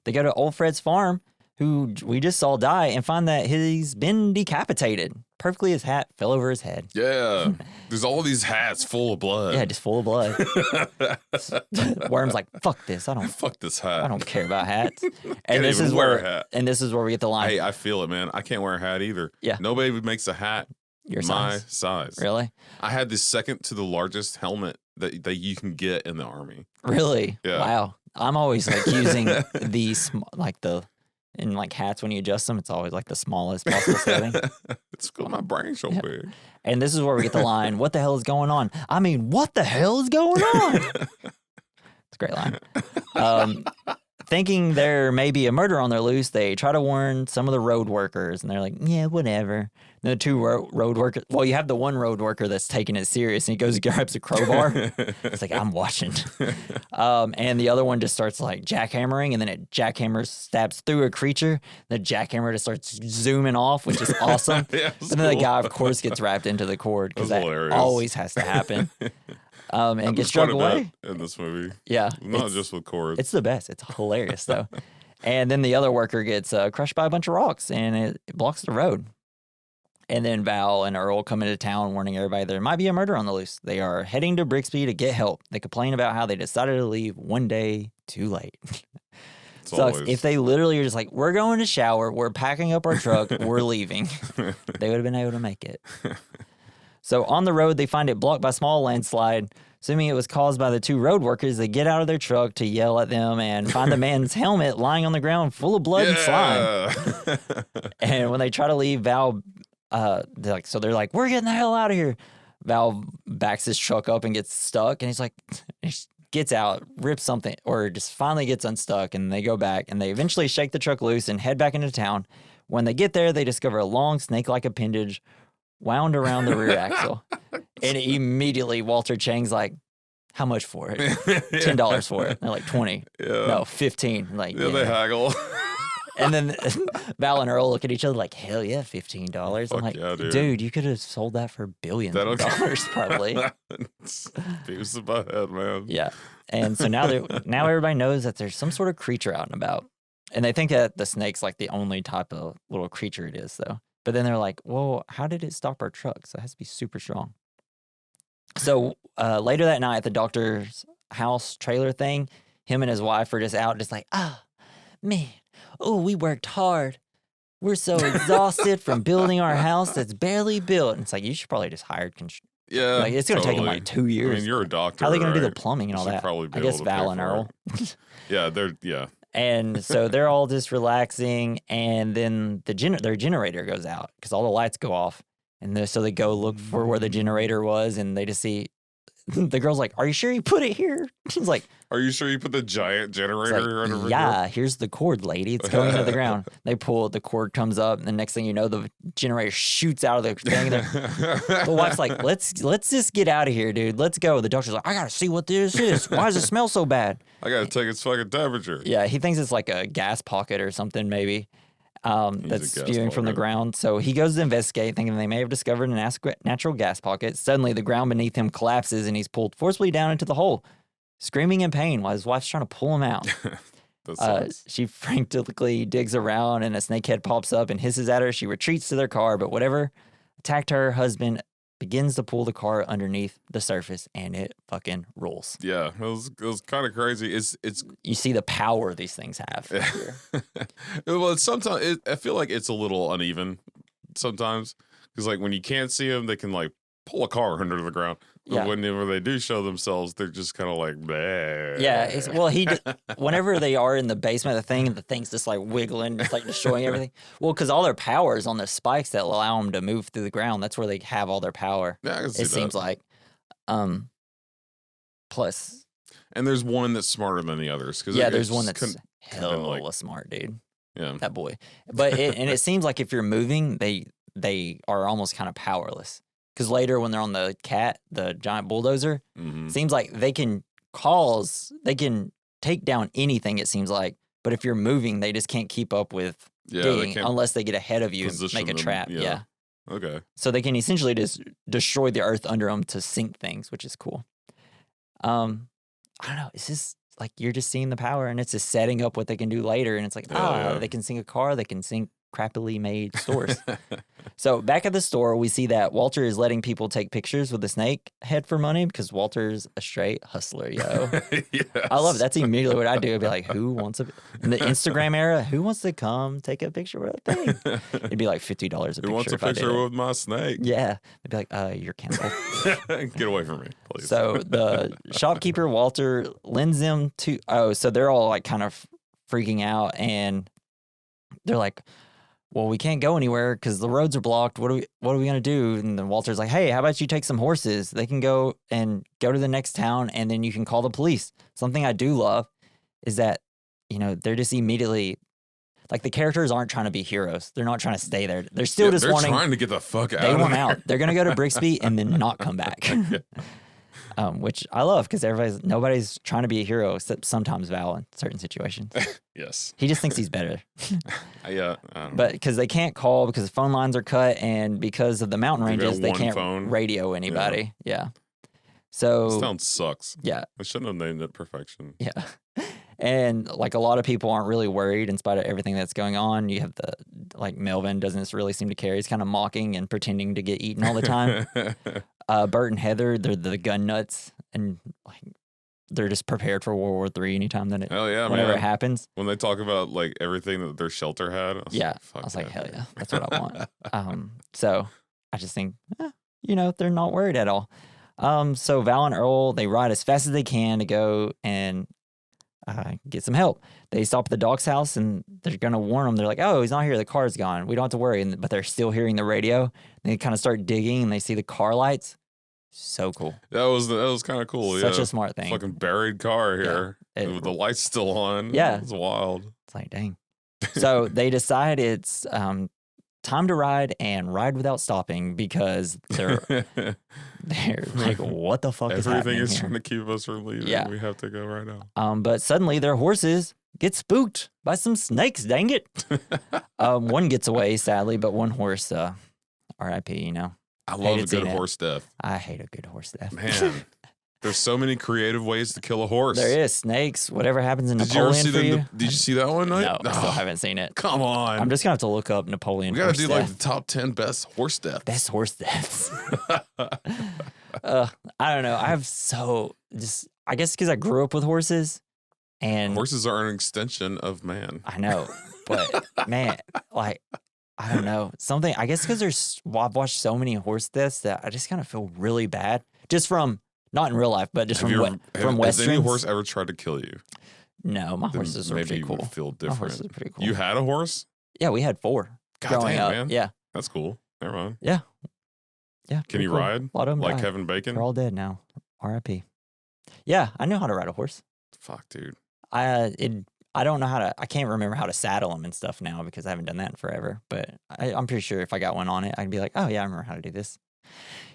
They go to Old Fred's farm, who we just saw die, and find that he's been decapitated. Perfectly, his hat fell over his head. Yeah. There's all these hats full of blood. Yeah, just full of blood. Worm's like, fuck this. Fuck this hat. I don't care about hats. And this is where a hat. And this is where we get the line. Hey, I feel it, man. I can't wear a hat either. Yeah. Nobody makes a hat Your my size. size. Really? I had the second to the largest helmet that you can get in the Army. Really? Yeah. Wow. I'm always like using in like hats when you adjust them, it's always like the smallest possible setting. It's because my brain's so big. And this is where we get the line, what the hell is going on? I mean, what the hell is going on? It's a great line. Thinking there may be a murder on their loose, they try to warn some of the road workers, and they're like, yeah, whatever. And the two road workers, well, you have the one road worker that's taking it serious, and he goes and grabs a crowbar. It's like, I'm watching. And the other one just starts like jackhammering, and then it jackhammers, stabs through a creature. The jackhammer just starts zooming off, which is awesome. Yeah, and then the guy, of course, gets wrapped into the cord because that hilarious. always has to happen. And gets quite dragged a away. bit in this movie. Yeah. Not just with cords. It's the best. It's hilarious, though. And then the other worker gets crushed by a bunch of rocks, and it blocks the road. And then Val and Earl come into town warning everybody there might be a murder on the loose. They are heading to Brixby to get help. They complain about how they decided to leave one day too late. Sucks. If they literally are just like, we're going to shower, we're packing up our truck, we're leaving, they would have been able to make it. So on the road, they find it blocked by a small landslide. Assuming it was caused by the two road workers, they get out of their truck to yell at them and find the man's helmet lying on the ground full of blood and slime. And when they try to leave, Val, they're like, we're getting the hell out of here. Val backs his truck up and gets stuck, and he's like, he gets out, rips something, or just finally gets unstuck, and they go back, and they eventually shake the truck loose and head back into town. When they get there, they discover a long snake-like appendage wound around the rear axle. And immediately Walter Chang's like, how much for it? $10 for it. They're like, 20. Yeah. No, 15. Like, yeah, they haggle. And then Val and Earl look at each other like, hell yeah, $15. I'm like, yeah, dude, you could have sold that for billions of dollars probably. Beavis and Butthead, man. Yeah. And so now everybody knows that there's some sort of creature out and about. And they think that the snake's like the only type of little creature it is, though. But then they're like, well, how did it stop our truck? So it has to be super strong. So later that night at the doctor's house trailer thing, him and his wife are just out just like, man, we worked hard. We're so exhausted from building our house that's barely built. And it's like, you should probably just hire yeah, like, it's going to take them like 2 years. I mean, you're a doctor. How are they going to do the plumbing and all that? Probably be I guess Val and Earl. Yeah. And so they're all just relaxing, and then their generator goes out because all the lights go off. And so they go look for where the generator was, and they just see the girl's like, "Are you sure you put it here?" She's like, "Are you sure you put the giant generator under yeah, here's the cord, lady. It's going into the ground." They pull it, the cord comes up, and the next thing you know, the generator shoots out of the thing. The wife's like, "Let's just get out of here, dude. Let's go." The doctor's like, "I gotta see what this is. Why does it smell so bad?" I gotta take its fucking temperature. Yeah, he thinks it's like a gas pocket or something, maybe. That's spewing from the ground. So he goes to investigate, thinking they may have discovered a natural gas pocket. Suddenly, the ground beneath him collapses, and he's pulled forcibly down into the hole, screaming in pain while his wife's trying to pull him out. She frantically digs around, and a snakehead pops up and hisses at her. She retreats to their car, but whatever attacked her husband begins to pull the car underneath the surface, and it fucking rolls. Yeah, it was kind of crazy. It's you see the power these things have. Well, sometimes I feel like it's a little uneven sometimes, because like when you can't see them, they can like pull a car under the ground. But whenever they do show themselves, they're just kind of like, bleh. Yeah. Whenever they are in the basement of the thing, and the thing's just like wiggling, just like destroying everything. Well, because all their power is on the spikes that allow them to move through the ground. That's where they have all their power. Yeah, I can see it seems like. Plus. And there's one that's smarter than the others. There's one that's hella smart, dude. Yeah. That boy. But it seems like if you're moving, they are almost kind of powerless. Because later when they're on the giant bulldozer, seems like they can take down anything, it seems like. But if you're moving, they just can't keep up with digging unless they get ahead of you and make a trap. Yeah. Okay. So they can essentially just destroy the earth under them to sink things, which is cool. I don't know. It's just like you're just seeing the power, and it's just setting up what they can do later. And it's like, they can sink a car, they can sink crappily made stores. So back at the store, we see that Walter is letting people take pictures with the snake head for money because Walter's a straight hustler, yo. Yes. I love it. That's immediately what I do. I'd be like, in the Instagram era, who wants to come take a picture with a thing? It'd be like $50 a picture. Who wants a picture with my snake? Yeah. They'd be like, you're canceled. Get away from me, please. So the shopkeeper, Walter, lends them to, so they're all like kind of freaking out, and they're like, well, we can't go anywhere because the roads are blocked. What are we going to do? And then Walter's like, hey, how about you take some horses? They can go to the next town, and then you can call the police. Something I do love is that, they're just immediately, like, the characters aren't trying to be heroes. They're not trying to stay there. They're still just wanting. They're trying to get the fuck out. They want out. They're going to go to Brixby and then not come back. Which I love because nobody's trying to be a hero except sometimes Val in certain situations. Yes. He just thinks he's better. Yeah. But because they can't call because the phone lines are cut, and because of the mountain ranges, they can't radio anybody. Yeah. So. This town sucks. Yeah. I shouldn't have named it Perfection. Yeah. And like a lot of people aren't really worried in spite of everything that's going on. You have Melvin doesn't really seem to care. He's kind of mocking and pretending to get eaten all the time. Bert and Heather, they're the gun nuts, and like they're just prepared for World War III anytime that Hell yeah, whenever man. it happens. When they talk about like everything that their shelter had, I was like, hell yeah, that's what I want. So I just think, they're not worried at all. So Val and Earl, they ride as fast as they can to go and get some help. They stop at the dog's house and they're going to warn them. They're like, oh, he's not here. The car's gone. We don't have to worry. But they're still hearing the radio. They kind of start digging and they see the car lights. So cool. That was kind of cool. Such a smart thing. Fucking buried car here. Yeah, with the lights still on. Yeah. It's wild. It's like, dang. So they decide it's time to ride and ride without stopping because they're like, what the fuck is happening Everything is here? trying to keep us from leaving. Yeah. We have to go right now. But suddenly their horses get spooked by some snakes, dang it. One gets away, sadly, but one horse, R.I.P., I love a good it. horse death. I hate a good horse death. Man, there's so many creative ways to kill a horse. There is. Snakes, whatever happens in Did you ever Napoleon see for you. Did you see that one night? No, I still haven't seen it. Come on. I'm just going to have to look up Napoleon We got to do like death. the top 10 best horse deaths. Best horse deaths. I don't know. I guess because I grew up with horses and Horses are an extension of man. I know, but man, like, I don't know. Something, I guess because I've watched so many horse deaths that I just kind of feel really bad just from, not in real life, but just from westerns. Has any horse ever tried to kill you? No, my Then horses are maybe pretty you cool. would feel My different. horses are pretty cool. You had a horse? Yeah, we had 4 God growing damn, up. man. Yeah. That's cool. Never mind. Yeah. Can pretty you cool. ride? A lot of them Like died. Kevin Bacon? They're all dead now. R.I.P. Yeah, I know how to ride a horse. Fuck, dude. I don't know how to. I can't remember how to saddle them and stuff now because I haven't done that in forever. But I'm pretty sure if I got one on it, I'd be like, oh yeah, I remember how to do this.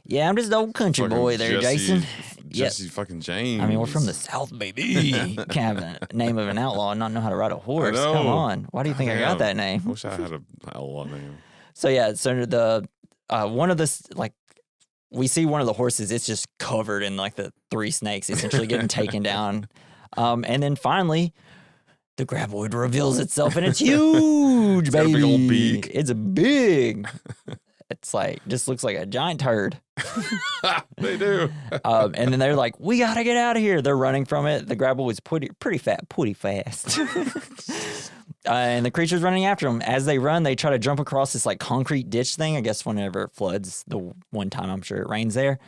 Yeah, I'm just an old country Fucking boy there, Jason. Jesse fucking James. I mean, we're from the South, baby. Can't have a name of an outlaw and not know how to ride a horse. know. Come on. Why do you think I got that name? I wish I had a outlaw name. So yeah, so the one of the like we see one of the horses. It's just covered in like the 3 snakes, essentially getting taken down. And then finally, the Graboid reveals itself, and it's huge, Got baby. a big old beak. It's big. It's like just looks like a giant turd. They do. And then they're like, "We gotta get out of here!" They're running from it. The Graboid was pretty fast. And the creature's running after them. As they run, they try to jump across this like concrete ditch thing. I guess whenever it floods, the one time I'm sure it rains there.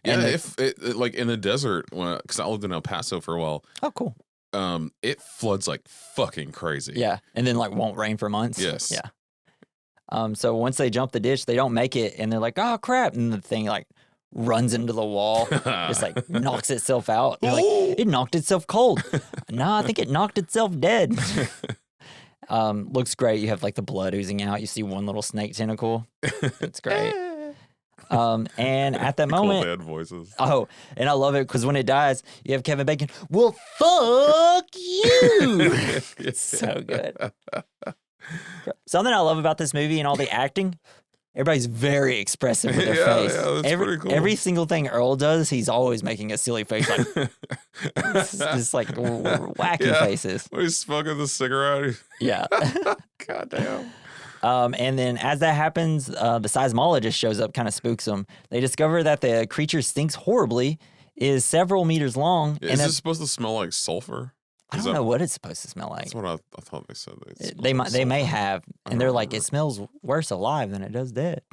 Yeah, And if it, like in the desert, because I lived in El Paso for a while, oh, cool. It floods like fucking crazy. Yeah, and then like won't rain for months. Yes. Yeah. So once they jump the ditch, they don't make it, and they're like, "Oh crap!" And the thing like runs into the wall, just like knocks itself out. They're like, it knocked itself cold. No, I think it knocked itself dead. Looks great. You have like the blood oozing out. You see one little snake tentacle. It's great. And at that moment, cool bad voices. oh, and I love it because when it dies, you have Kevin Bacon. Well, fuck you. It's so good. Something I love about this movie and all the acting, everybody's very expressive with their face. Yeah, that's pretty cool. Every single thing Earl does, he's always making a silly face, like just like wacky faces. When he's smoking the cigarette. Yeah. God damn. And then as that happens, the seismologist shows up, kind of spooks them. They discover that the creature stinks horribly, is several meters long. Is this supposed to smell like sulfur? I don't know what it's supposed to smell like. That's what I thought they said. They may have, and they're like, it smells worse alive than it does dead.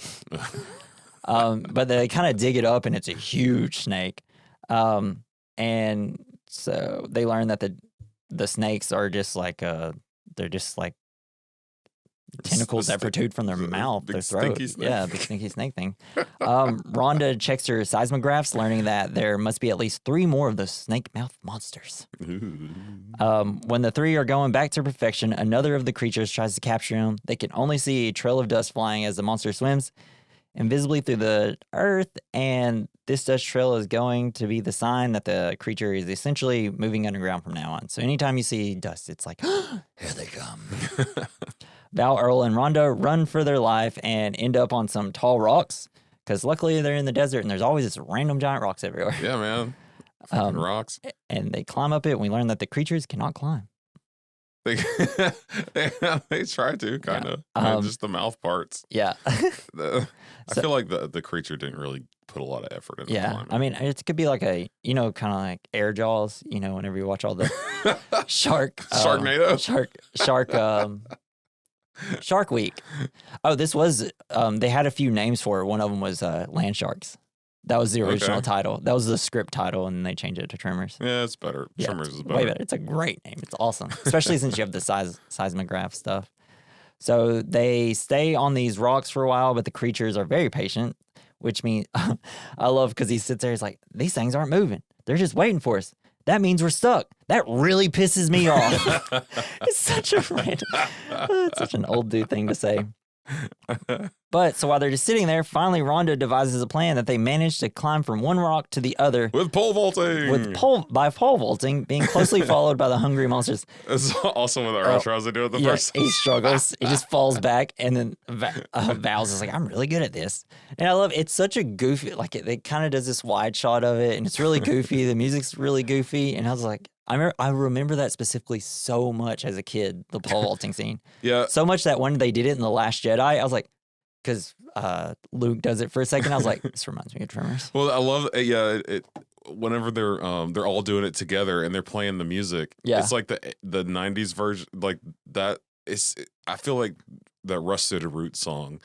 But they kind of dig it up, and it's a huge snake. And so they learn that the snakes are just like they're just like tentacles that protrude from their mouth, their throat. Yeah, the stinky snake thing. Rhonda checks her seismographs, learning that there must be at least 3 more of those snake mouth monsters. When the 3 are going back to perfection, another of the creatures tries to capture them. They can only see a trail of dust flying as the monster swims invisibly through the earth, and this dust trail is going to be the sign that the creature is essentially moving underground from now on. So anytime you see dust, it's like, here they come. Val, Earl, and Rhonda run for their life and end up on some tall rocks because luckily they're in the desert and there's always this random giant rocks everywhere. Yeah, man. Fucking rocks. And they climb up it and we learn that the creatures cannot climb. They they try to kind of just the mouth parts. Yeah. I feel like the creature didn't really put a lot of effort into climbing. I mean, it could be like a, kind of like Air Jaws, whenever you watch all the Sharknado? Shark Week. Oh, this was, they had a few names for it. One of them was Land Sharks. That was the original title. That was the script title, and then they changed it to Tremors. Yeah, it's better. Yeah, Tremors is better. Way better. It's a great name. It's awesome, especially since you have the seismograph stuff. So they stay on these rocks for a while, but the creatures are very patient, which means I love because he sits there. He's like, these things aren't moving. They're just waiting for us. That means we're stuck. That really pisses me off. It's such an old dude thing to say. But so while they're just sitting there, finally Rhonda devises a plan that they manage to climb from one rock to the other with pole vaulting. By pole vaulting, being closely followed by the hungry monsters. It's also what Earl tries to do it the first time. He struggles. He just falls back, and then Val's is like, "I'm really good at this." And I love it's such a goofy. Like it kind of does this wide shot of it, and it's really goofy. The music's really goofy, and I was like, I remember that specifically so much as a kid, the pole vaulting scene. Yeah. So much that when they did it in The Last Jedi, I was like, because Luke does it for a second, I was like, this reminds me of Tremors. Well, I love whenever they're all doing it together and they're playing the music. Yeah. It's like the 90s version, like that. I feel like that Rusted Root song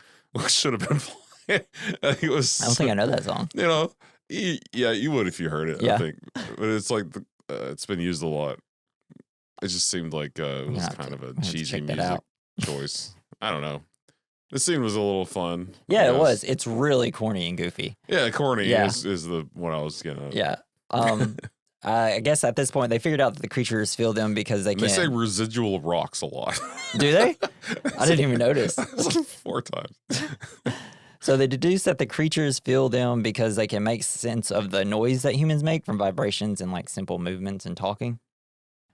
should have been playing. It was. I don't think I know that song. You would if you heard it. Yeah. I think, but it's like it's been used a lot. It just seemed like it was kind of a cheesy music choice. I don't know. The scene was a little fun. Yeah, it was. It's really corny and goofy. Yeah, corny is the what I was getting at. Yeah. I guess at this point they figured out that the creatures feel them because they can. They say residual rocks a lot. Do they? I didn't even notice. Like 4 times. So they deduce that the creatures feel them because they can make sense of the noise that humans make from vibrations and like simple movements and talking.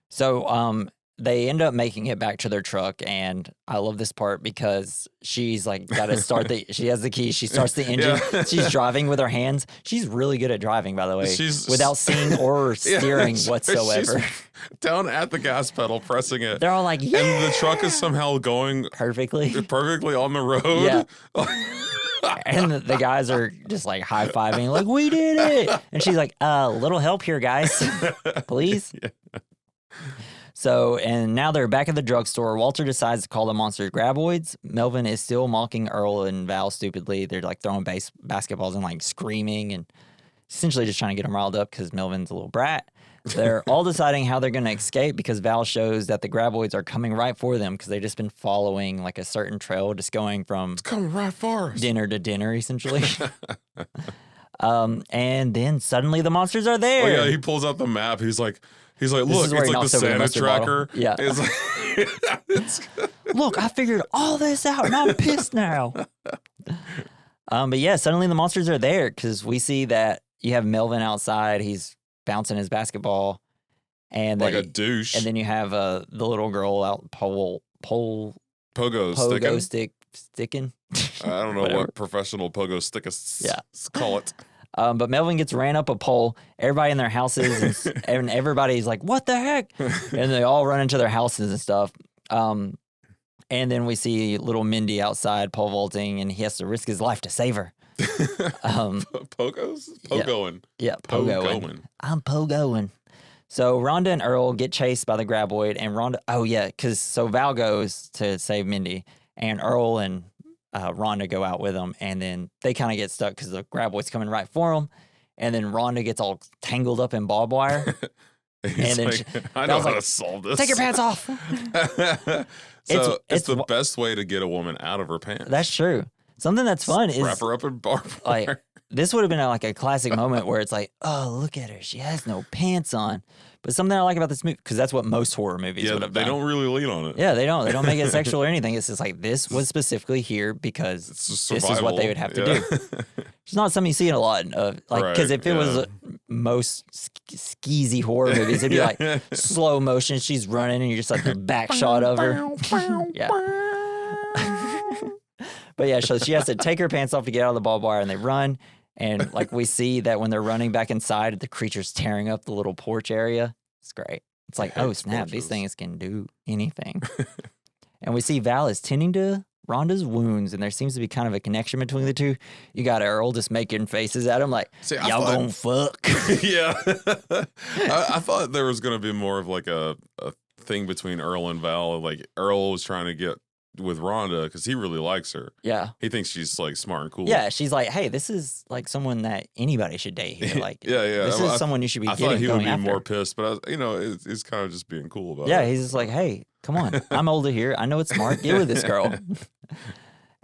So they end up making it back to their truck, and I love this part because she's like got to start she has the key, she starts the engine, she's driving with her hands. She's really good at driving, by the way, without seeing or steering whatsoever. She's down at the gas pedal, pressing it. They're all like, yeah! And the truck is somehow going perfectly on the road. Yeah. And the guys are just like high-fiving, like, we did it! And she's like, little help here, guys, please. Yeah. So, and now they're back at the drugstore. Walter decides to call the monsters Graboids. Melvin is still mocking Earl and Val stupidly. They're like throwing basketballs and like screaming and essentially just trying to get them riled up because Melvin's a little brat. They're all deciding how they're going to escape because Val shows that the Graboids are coming right for them because they've just been following like a certain trail, just going from it's coming right for us. Dinner to dinner, essentially. And then suddenly the monsters are there. Oh, yeah, he pulls out the map. He's like, look, it's like the Santa tracker. Bottle. Yeah. It's like, look, I figured all this out and I'm pissed now. But yeah, suddenly the monsters are there because we see that you have Melvin outside. He's bouncing his basketball. And like a douche. And then you have the little girl out pogo sticking. I don't know what professional pogo stickists call it. But Melvin gets ran up a pole. Everybody in their houses, and everybody's like, what the heck? And they all run into their houses and stuff. And then we see little Mindy outside pole vaulting, and he has to risk his life to save her. Pogoing. Yeah, pogoing. I'm pogoing. So Rhonda and Earl get chased by the Graboid, and so Val goes to save Mindy, and Earl and Rhonda go out with them, and then they kind of get stuck because the Graboid's coming right for them, and then Rhonda gets all tangled up in barbed wire. And then I know how to solve this. Take your pants off. So it's the best way to get a woman out of her pants. That's true. Something that's fun is wrap her up in barbed wire. Like, this would have been like a classic moment where it's like, oh, look at her, she has no pants on. But something I like about this movie, because that's what most horror movies would have done. They don't really lean on it. Yeah, they don't. They don't make it sexual or anything. It's just like, this was specifically here because this is what they would have to do. It's not something you see in a lot of, like, because if it was most skeezy horror movies, it'd be like slow motion, she's running, and you're just like the back shot of her. Yeah. But yeah, so she has to take her pants off to get out of the barbed wire, and they run. And like we see that when they're running back inside, the creature's tearing up the little porch area. It's great. It's like, hate oh snap, these sponges. things can do anything. And we see Val is tending to Rhonda's wounds, and there seems to be kind of a connection between the two. You got Earl just making faces at him like, See, I y'all thought- gonna fuck. Yeah. I thought there was going to be more of like a thing between Earl and Val. Like Earl was trying to get with Rhonda because he really likes her. Yeah. He thinks she's like smart and cool. Yeah, she's like, hey, this is like someone that anybody should date here. Like, Yeah. this is someone you should be I getting thought he would going be after. more pissed, but he's kind of just being cool about it. Yeah, he's just like, hey, come on. I'm older here. I know it's smart. Get with this girl.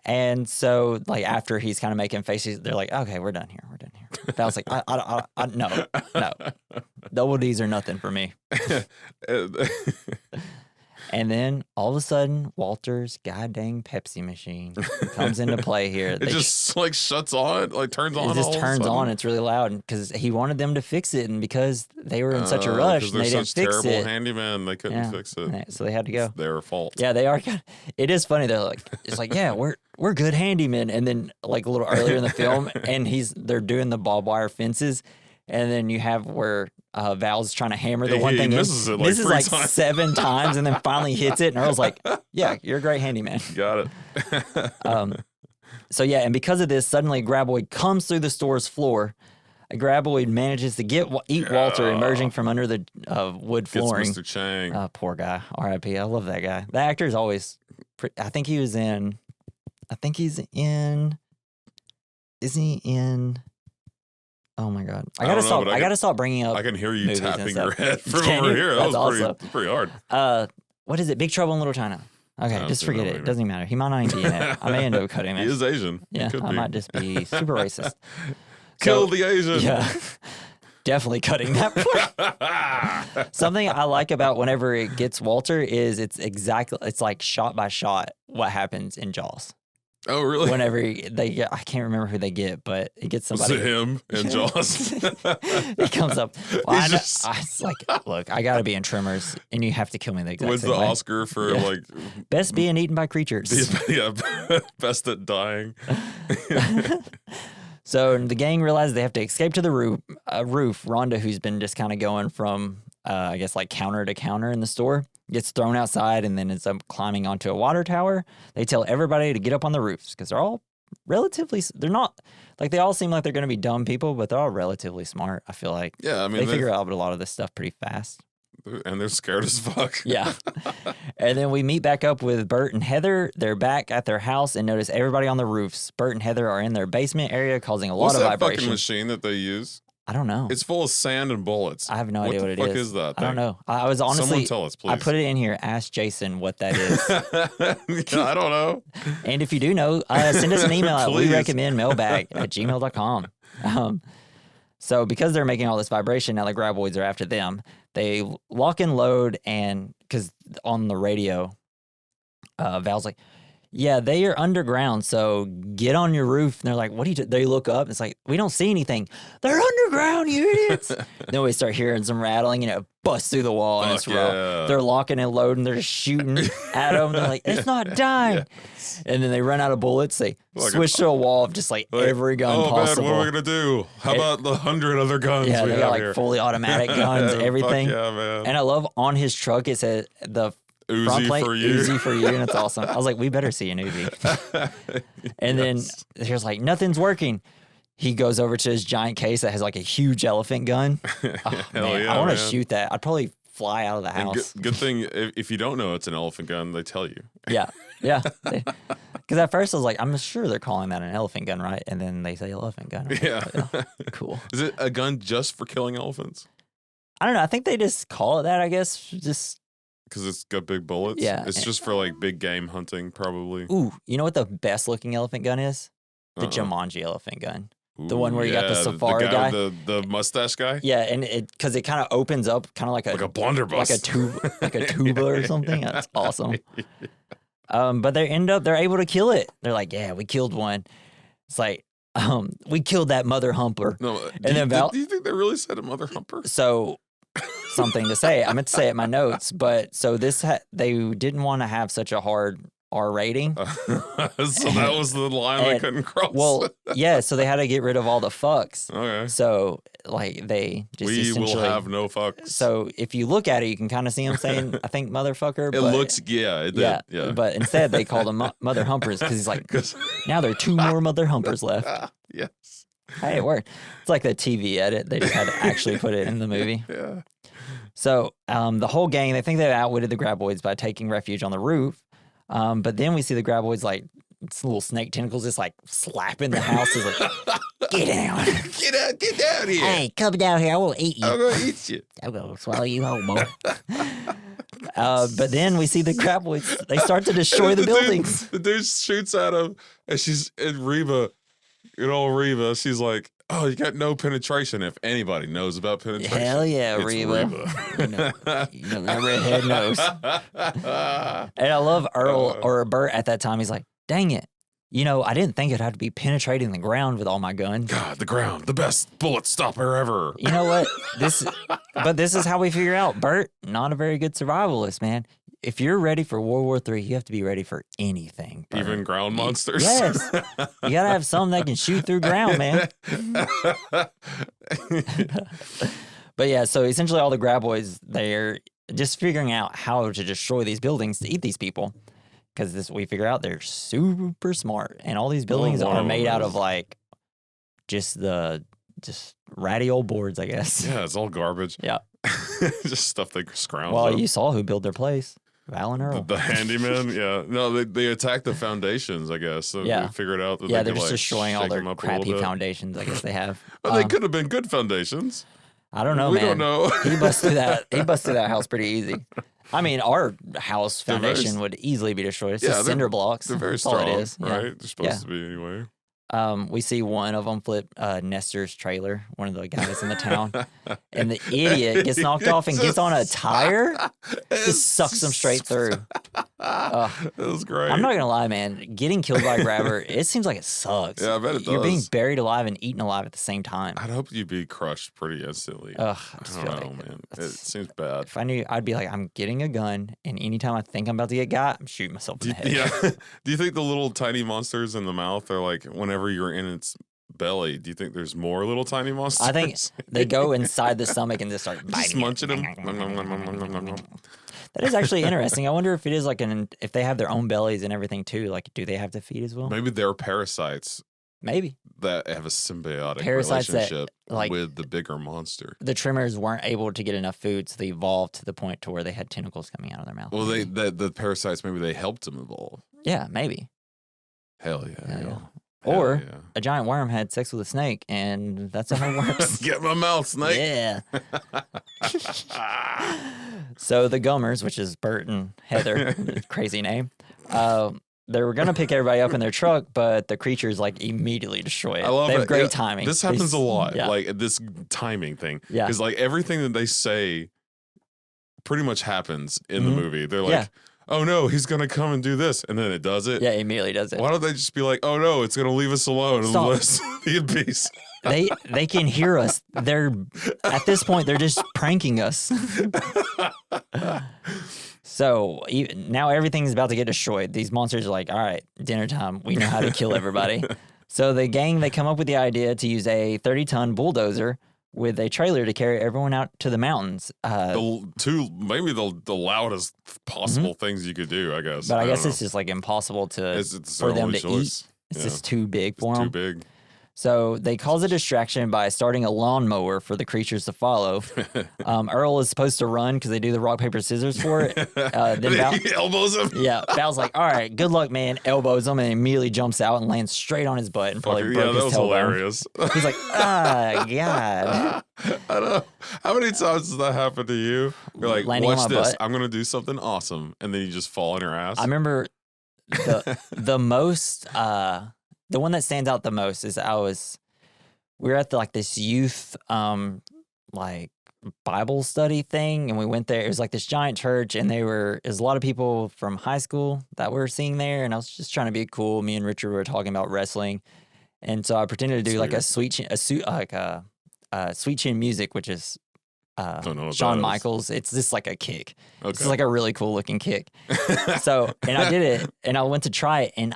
And so, like, after he's kind of making faces, they're like, okay, we're done here. We're done here. Val's like, no. Double D's are nothing for me. And then all of a sudden, Walter's goddamn Pepsi machine comes into play here. It just like shuts on, like turns on. It just all of a turns sudden. on. It's really loud because he wanted them to fix it, and because they were in such a rush, 'cause and they they're didn't such fix terrible it. handyman, they couldn't fix it. So they had to go. It's their fault. Yeah, they are. It is funny. They're like, it's like, yeah, we're good handymen. And then like a little earlier in the film, and they're doing the barbed wire fences, and then you have where Val's trying to hammer the one He thing misses in, it like misses 3 like times. 7 times, and then finally hits it. And Earl's like, yeah, you're a great handyman. Got it. So yeah, and because of this, suddenly Graboid comes through the store's floor. Graboid manages to eat Walter, emerging from under the wood Gets Flooring. Mr. Chang. Poor guy. R.I.P. I love that guy. The actor is always. I think he's in. Is he in? Oh my God! I gotta stop. I gotta stop bringing up. I can hear you movies and tapping your stuff. head from Can over you? here. That's That was awesome. pretty hard. What is it? Big Trouble in Little China. Okay, I don't just see forget that it. movie. It doesn't even matter. He might not even be in it. I may end up cutting He it. is Asian. He Yeah, could I be. might just be super racist. Kill So- the Asian. Yeah, definitely cutting that part. Something I like about whenever it gets Walter is it's like shot by shot what happens in Jaws. Oh, really? Whenever they get, I can't remember who they get, but it gets Was somebody. it him in Jaws? He comes up. Well, He's just- it's like, look, I got to be in Tremors, and you have to kill me the exact Wins same the way. Oscar for Yeah. like Best being eaten by creatures. best at dying. So the gang realizes they have to escape to the roof. Rhonda, who's been just kind of going from, I guess, like counter to counter in the store, gets thrown outside and then ends up climbing onto a water tower. They tell everybody to get up on the roofs because they're all they're not, like they all seem like they're going to be dumb people, but they're all relatively smart, I feel like. Yeah, I mean They figure out a lot of this stuff pretty fast. and they're scared as fuck. Yeah. And then we meet back up with Bert and Heather. They're back at their house and notice everybody on the roofs. Bert and Heather are in their basement area causing a lot What's of that vibration. fucking machine that they use? I don't know. It's full of sand and bullets. I have no idea what it What the fuck is. is that I don't thing? know. I was honestly. Someone tell us, please. I put it in here. Ask Jason what that is. I don't know. And if you do know, send us an email at Please. werecommendmailbag@gmail.com. So because they're making all this vibration, now the Graboids are after them. They lock and load, and because on the radio, Val's like, yeah, they are underground, so get on your roof. And they're like, what do you do? They look up. It's like, we don't see anything. They're underground, you idiots. Then we start hearing some rattling, and it busts through the wall, and it's Fuck raw. yeah. They're locking and loading. They're shooting at them. They're like, it's not dying. And then they run out of bullets. They Like switch to a wall of just like every gun oh, possible. man, what are we going to do? How about the 100 other guns Yeah, we they have got like here? fully automatic guns, everything. Fuck yeah, man. And I love on his truck, it says the front Uzi plate, for you. Uzi for you, and it's awesome. I was like, we better see an Uzi. And then there's like, nothing's working. He goes over to his giant case that has like a huge elephant gun. Oh, Hell man, yeah, I want to man. shoot that. I'd probably fly out of the And house. good thing if you don't know it's an elephant gun, they tell you. Yeah. Because at first I was like, I'm sure they're calling that an elephant gun, right? And then they say elephant gun. I'm like, Yeah. oh, cool. Is it a gun just for killing elephants? I don't know. I think they just call it that, I guess. Just, Because it's got big bullets? Yeah. It's just for like big game hunting, probably. ooh, you know what the best looking elephant gun is? The Uh-uh. Jumanji elephant gun. The Ooh, one where you got the yeah, safari guy. guy. With the mustache guy? Yeah, and because it kind of opens up kind of like Like a blunderbuss. like a tuba or something. That's awesome. But they're able to kill it. They're like, yeah, we killed one. It's like, we killed that mother humper. No, then Val- do you think they really said a mother humper? So something to say. I meant to say it in my notes, but so they didn't want to have such a hard R rating. So that was the line they And- couldn't cross. Well, yeah, so they had to get rid of all the fucks. okay. So like they just We will essentially have no fucks. So if you look at it, you can kind of see them saying, "I think motherfucker." It looks, yeah, it did. Yeah. But instead they called them mother humpers because he's like, now there are 2 more mother humpers left. Yes. Hey, it worked. It's like the TV edit. They just had to actually put it in the movie. Yeah. So the whole gang, they think they've outwitted the Graboids by taking refuge on the roof. But then we see the Graboids like it's little snake tentacles just like slapping the house. Is like, get down. Get down here. Hey, come down here. I will eat you. I'm going to eat you. I'm going to swallow you whole, boy. But then we see the Graboids. They start to destroy the buildings. The dude shoots at him, and Reba, Reba, she's like, oh, you got no penetration. If anybody knows about penetration. Hell yeah, it's Reba. you know that redhead knows. And I love Earl or Bert at that time. He's like, dang it. I didn't think it'd have to be penetrating the ground with all my guns. God, the ground, the best bullet stopper ever. You know what? This is how we figure out Bert, not a very good survivalist, man. If you're ready for World War III, you have to be ready for anything. Bert. Even ground monsters? Yes. You got to have something that can shoot through ground, man. But yeah, so essentially all the Graboids, they're just figuring out how to destroy these buildings to eat these people. Because we figure out they're super smart. And all these buildings are made out of like just ratty old boards, I guess. Yeah, it's all garbage. Yeah. Just stuff they scrounge Well, up. you saw who built their place. Val and Earl. The handyman, yeah. No, they attacked the foundations, I guess. So they figured out that they're just destroying all their crappy foundations, I guess they have. Well, they could have been good foundations. I don't know, we man. We don't know. He busted that house pretty easy. I mean, our house foundation would easily be destroyed. It's just cinder blocks. They're very That's strong, all it is. right? Yeah. They're supposed to be anyway. We see one of them flip Nestor's trailer, one of the guys in the town, and the idiot gets knocked off and gets on a tire, just sucks him straight through. That was great. I'm not gonna lie, man. Getting killed by a grabber, it seems like it sucks. Yeah, I bet it does. You're being buried alive and eaten alive at the same time. I'd hope you'd be crushed pretty instantly. Ugh, I don't know, man. It seems bad. If I knew, I'd be like, I'm getting a gun, and anytime I think I'm about to get got, I'm shooting myself in the head. Yeah. Do you think the little tiny monsters in the mouth are like whenever you're in its belly? Do you think there's more little tiny monsters? I think they go inside the stomach and just start biting. Just munching them. That is actually interesting. I wonder if it is like if they have their own bellies and everything too. Like, do they have to feed as well? Maybe they're parasites. Maybe that have a symbiotic parasites relationship that, like, with the bigger monster. The Tremors weren't able to get enough food, so they evolved to the point to where they had tentacles coming out of their mouth. Well, the parasites, maybe they helped them evolve. Yeah, maybe. Hell yeah. Or a giant worm had sex with a snake, and that's how it works. Get my mouth, snake. Yeah. So the Gummers, which is Bert and Heather, crazy name, they were going to pick everybody up in their truck, but the creatures like immediately destroy it. I love they have it. great timing. This happens a lot, yeah. like this timing thing. Yeah. Because like everything that they say pretty much happens in the movie. They're like, oh no, he's going to come and do this. And then it does it. Yeah, immediately does it. Why don't they just be like, oh no, it's going to leave us alone and let us be in peace? They can hear us. They're at this point, they're just pranking us. So now everything's about to get destroyed. These monsters are like, all right, dinner time. We know how to kill everybody. So the gang, they come up with the idea to use a 30-ton bulldozer with a trailer to carry everyone out to the mountains. Maybe the loudest possible things you could do, I guess. But I guess it's just like impossible for them to eat. It's just too big for them. Too big. So they cause a distraction by starting a lawnmower for the creatures to follow. Earl is supposed to run because they do the rock, paper, scissors for it. Then he elbows him. Yeah, Val's like, all right, good luck, man. Elbows him and immediately jumps out and lands straight on his butt and probably broke his tailbone. Hilarious. He's like, God. I don't know. How many times does that happen to you? You're like, landing watch on my this. butt. I'm going to do something awesome. And then you just fall on your ass. I remember the most, the one that stands out the most is we were at this youth, like Bible study thing. And we went there. It was like this giant church and there's a lot of people from high school that we're seeing there. And I was just trying to be cool. Me and Richard were talking about wrestling. And so I pretended to do like a sweet chin music, which is Shawn Michaels. It's just like a kick. Okay. It's like a really cool looking kick. And I did it and I went to try it and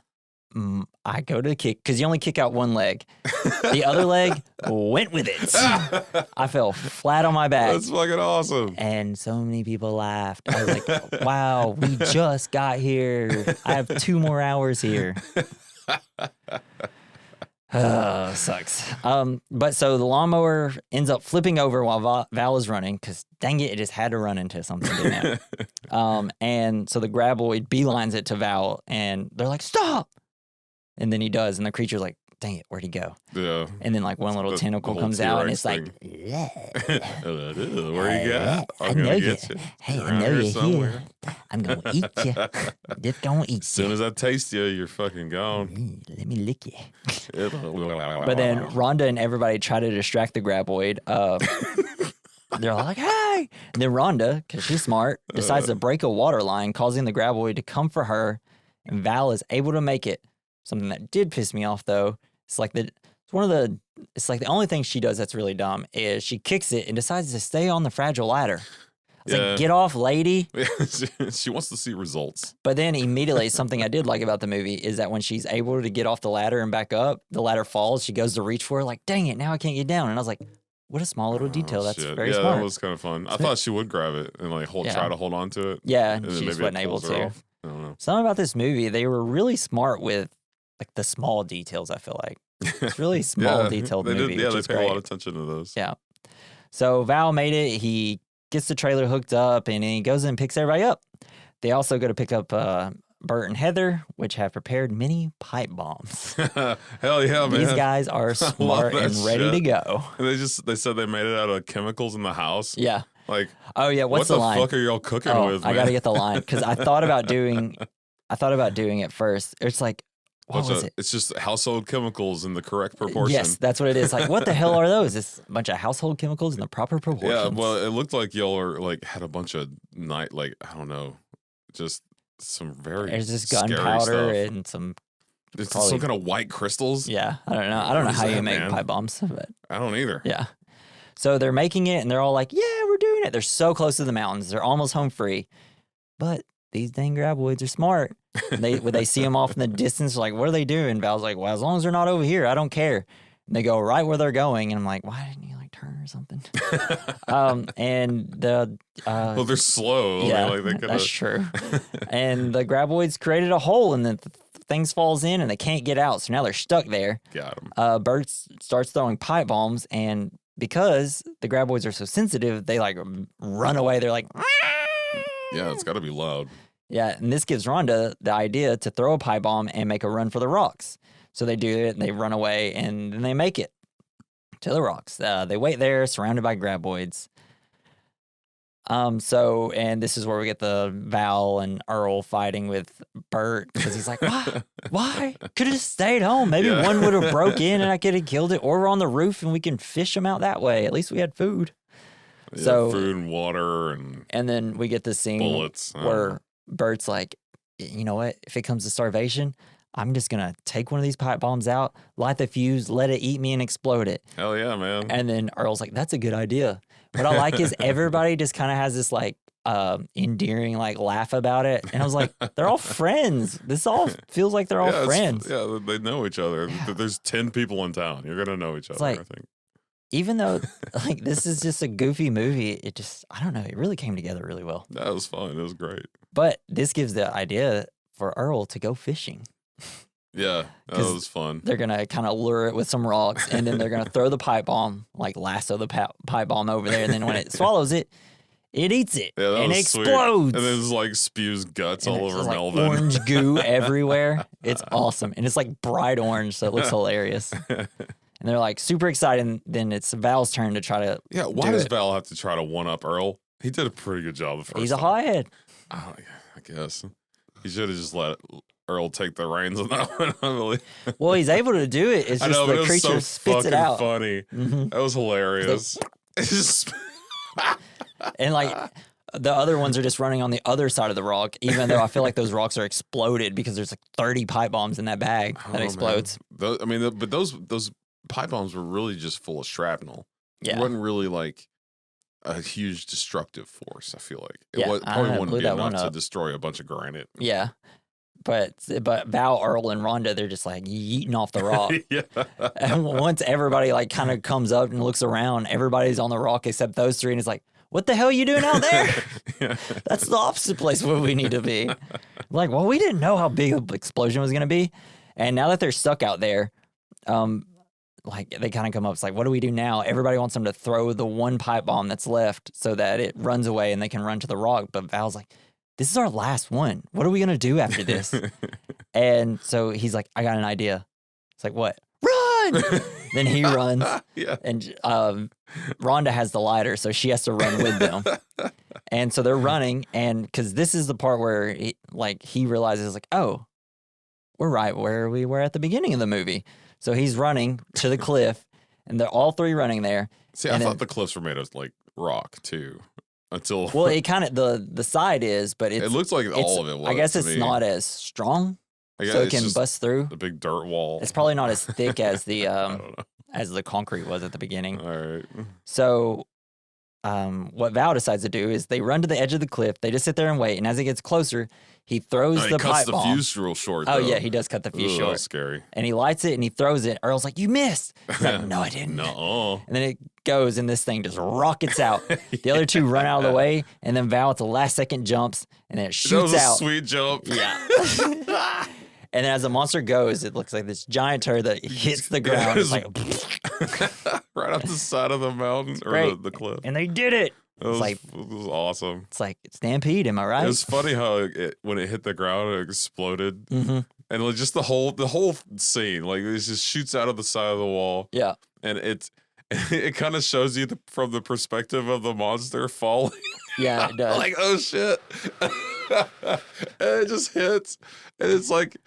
I go to kick because you only kick out one leg. The other leg went with it. I fell flat on my back. That's fucking awesome. And so many people laughed. I was like, wow, we just got here. I have 2 more hours here. Sucks. But so the lawnmower ends up flipping over while Val is running because dang it just had to run into something, didn't it? And so the Graboid beelines it to Val and they're like, stop. And then he does. And the creature's like, dang it, where'd he go? Yeah. And then like one little tentacle comes T-Rex out and it's thing. like, where you got? I know you. Get you. Hey, You're I know around you're somewhere. here. I'm going to eat you. Just going to eat As soon as I taste you, you're fucking gone. you. Let me lick you. But But then Rhonda and everybody try to distract the Graboid. They're like, hey! And then Rhonda, because she's smart, decides to break a water line, causing the Graboid to come for her. And Val is able to make it. Something that did piss me off, though, it's like the only thing she does that's really dumb is she kicks it and decides to stay on the fragile ladder. It's like, get off, lady. She wants to see results. But then immediately, something I did like about the movie is that when she's able to get off the ladder and back up, the ladder falls. She goes to reach for it, like, dang it, now I can't get down. And I was like, what a small little detail. That's Shit. very smart. That was kind of fun. I thought she would grab it and like try to hold on to it. Yeah, and then she just maybe wasn't it able pulls her to. off. I don't know. Something about this movie, they were really smart with like the small details, I feel like. It's really small detailed movie. Yeah, which they is pay great. a lot of attention to those. Yeah. So Val made it. He gets the trailer hooked up and he goes in and picks everybody up. They also go to pick up Bert and Heather, which have prepared mini pipe bombs. Hell yeah, man. These guys are smart and ready to go. And they said they made it out of chemicals in the house. Yeah. Like, oh yeah, what's the line? What the fuck are y'all cooking with, man? I gotta get the line because I thought about doing it first. It's like, what was it? It's just household chemicals in the correct proportion. Yes, that's what it is. Like, what the hell are those? It's a bunch of household chemicals in the proper proportions. Yeah, well, it looked like y'all are like had a bunch of I don't know, just some very there's just scary gunpowder stuff. and some. It's probably- some kind of white crystals. Yeah, I don't know. I don't know What how is you that, make man? pipe bombs, but I don't either. yeah. So they're making it, and they're all like, "Yeah, we're doing it." They're so close to the mountains; they're almost home free. But these dang Graboids are smart. And when they see them off in the distance, they're like, "What are they doing?" Val's like, "Well, as long as they're not over here, I don't care." And they go right where they're going, and I'm like, "Why didn't you like turn or something?" And the Well, they're slow. yeah, I mean, like, that's true. And the Graboids created a hole, and then things falls in, and they can't get out. So now they're stuck there. Got them. Bert starts throwing pipe bombs, and because the Graboids are so sensitive, they like run away. They're like, Yeah, it's got to be loud. yeah. And this gives Rhonda the idea to throw a pipe bomb and make a run for the rocks. So they do it, and they run away, and then they make it to the rocks. They wait there, surrounded by Graboids. And this is where we get the Val and Earl fighting with Bert because he's like, why? Could have just stayed home. Maybe one would have broke in and I could have killed it, or we're on the roof and we can fish them out that way. At least we had food. Yeah, So food and water and then we get this scene bullets. where Bert's like, you know what? If it comes to starvation, I'm just gonna take one of these pipe bombs out, light the fuse, let it eat me, and explode it. Hell yeah, man. And then Earl's like, that's a good idea. What I like is everybody just kind of has this like endearing like laugh about it. And I was like, they're all friends. This all feels like they're all friends. Yeah, they know each other. Yeah. There's 10 people in town. You're gonna know each other, like- I think. Even though like this is just a goofy movie, it just, I don't know, it really came together really well. That was fun. It was great. But this gives the idea for Earl to go fishing. Yeah, that 'Cause was fun. They're going to kind of lure it with some rocks, and then they're going to throw the pipe bomb, like lasso the pipe bomb over there. And then when it swallows it, it eats it Yeah, that and was sweet. explodes. And then it's like spews guts And all it's over just, like, Melvin. orange goo everywhere. It's awesome. And it's like bright orange, so it looks hilarious. And they're like super excited. And then it's Val's turn to try to. Yeah, why does Val have to try to one up Earl? He did a pretty good job the first He's a time. hothead. I guess. He should have just let Earl take the reins on that one, I believe. Well, he's able to do it. It's I just know, but the it was creature so spits it fucking out. funny. Mhm. That was hilarious. It's just And like the other ones are just running on the other side of the rock, even though I feel like those rocks are exploded because there's like 30 pipe bombs in that bag I don't that know, explodes. man. But those pipe bombs were really just full of shrapnel. Yeah. It wasn't really like a huge destructive force, I feel like. Yeah, It I probably wouldn't blew be that one enough to up. destroy a bunch of granite. Yeah. But Val, Earl, and Rhonda, they're just like yeeting off the rock. Yeah. And once everybody like kind of comes up and looks around, everybody's on the rock except those three, and it's like, what the hell are you doing out there? Yeah. That's the opposite place where we need to be. Like, well, we didn't know how big an explosion was going to be. And now that they're stuck out there, like they kind of come up, it's like, what do we do now? Everybody wants them to throw the one pipe bomb that's left so that it runs away and they can run to the rock. But Val's like, this is our last one. What are we going to do after this? And so he's like, I got an idea. It's like, what? Run! Then he runs. Yeah. And Rhonda has the lighter, so she has to run with them. And so they're running, and because this is the part where he realizes, like, oh, we're right where we were at the beginning of the movie. So he's running to the cliff, and they're all three running there. See, I thought the cliffs were made of like rock too. Until well, it kind of the side is, but it looks like all of it was. I guess it's not as strong, so it can bust through. The big dirt wall. It's probably not as thick as the as the concrete was at the beginning. All right. So, what Val decides to do is they run to the edge of the cliff. They just sit there and wait. And as it gets closer, he throws the pipe bomb. He cuts the fuse real short. Oh though. yeah, he does cut the fuse short. That's scary. And he lights it and he throws it. Earl's like, "You missed." He's like, "No, I didn't." No. And then it goes, and this thing just rockets out. The other two run out of the way, and then Val at the last second jumps, and then it shoots that was out. A sweet jump. Yeah. And then as the monster goes, it looks like this giant turd that hits the ground. It's like right off the side of the mountain or the cliff. And they did it. It was awesome. It's like Stampede, am I right? It was funny how when it hit the ground, it exploded, and like just the whole scene, like it just shoots out of the side of the wall. Yeah, and it kind of shows you from the perspective of the monster falling. Yeah, it does. Like, oh shit, and it just hits, and it's like,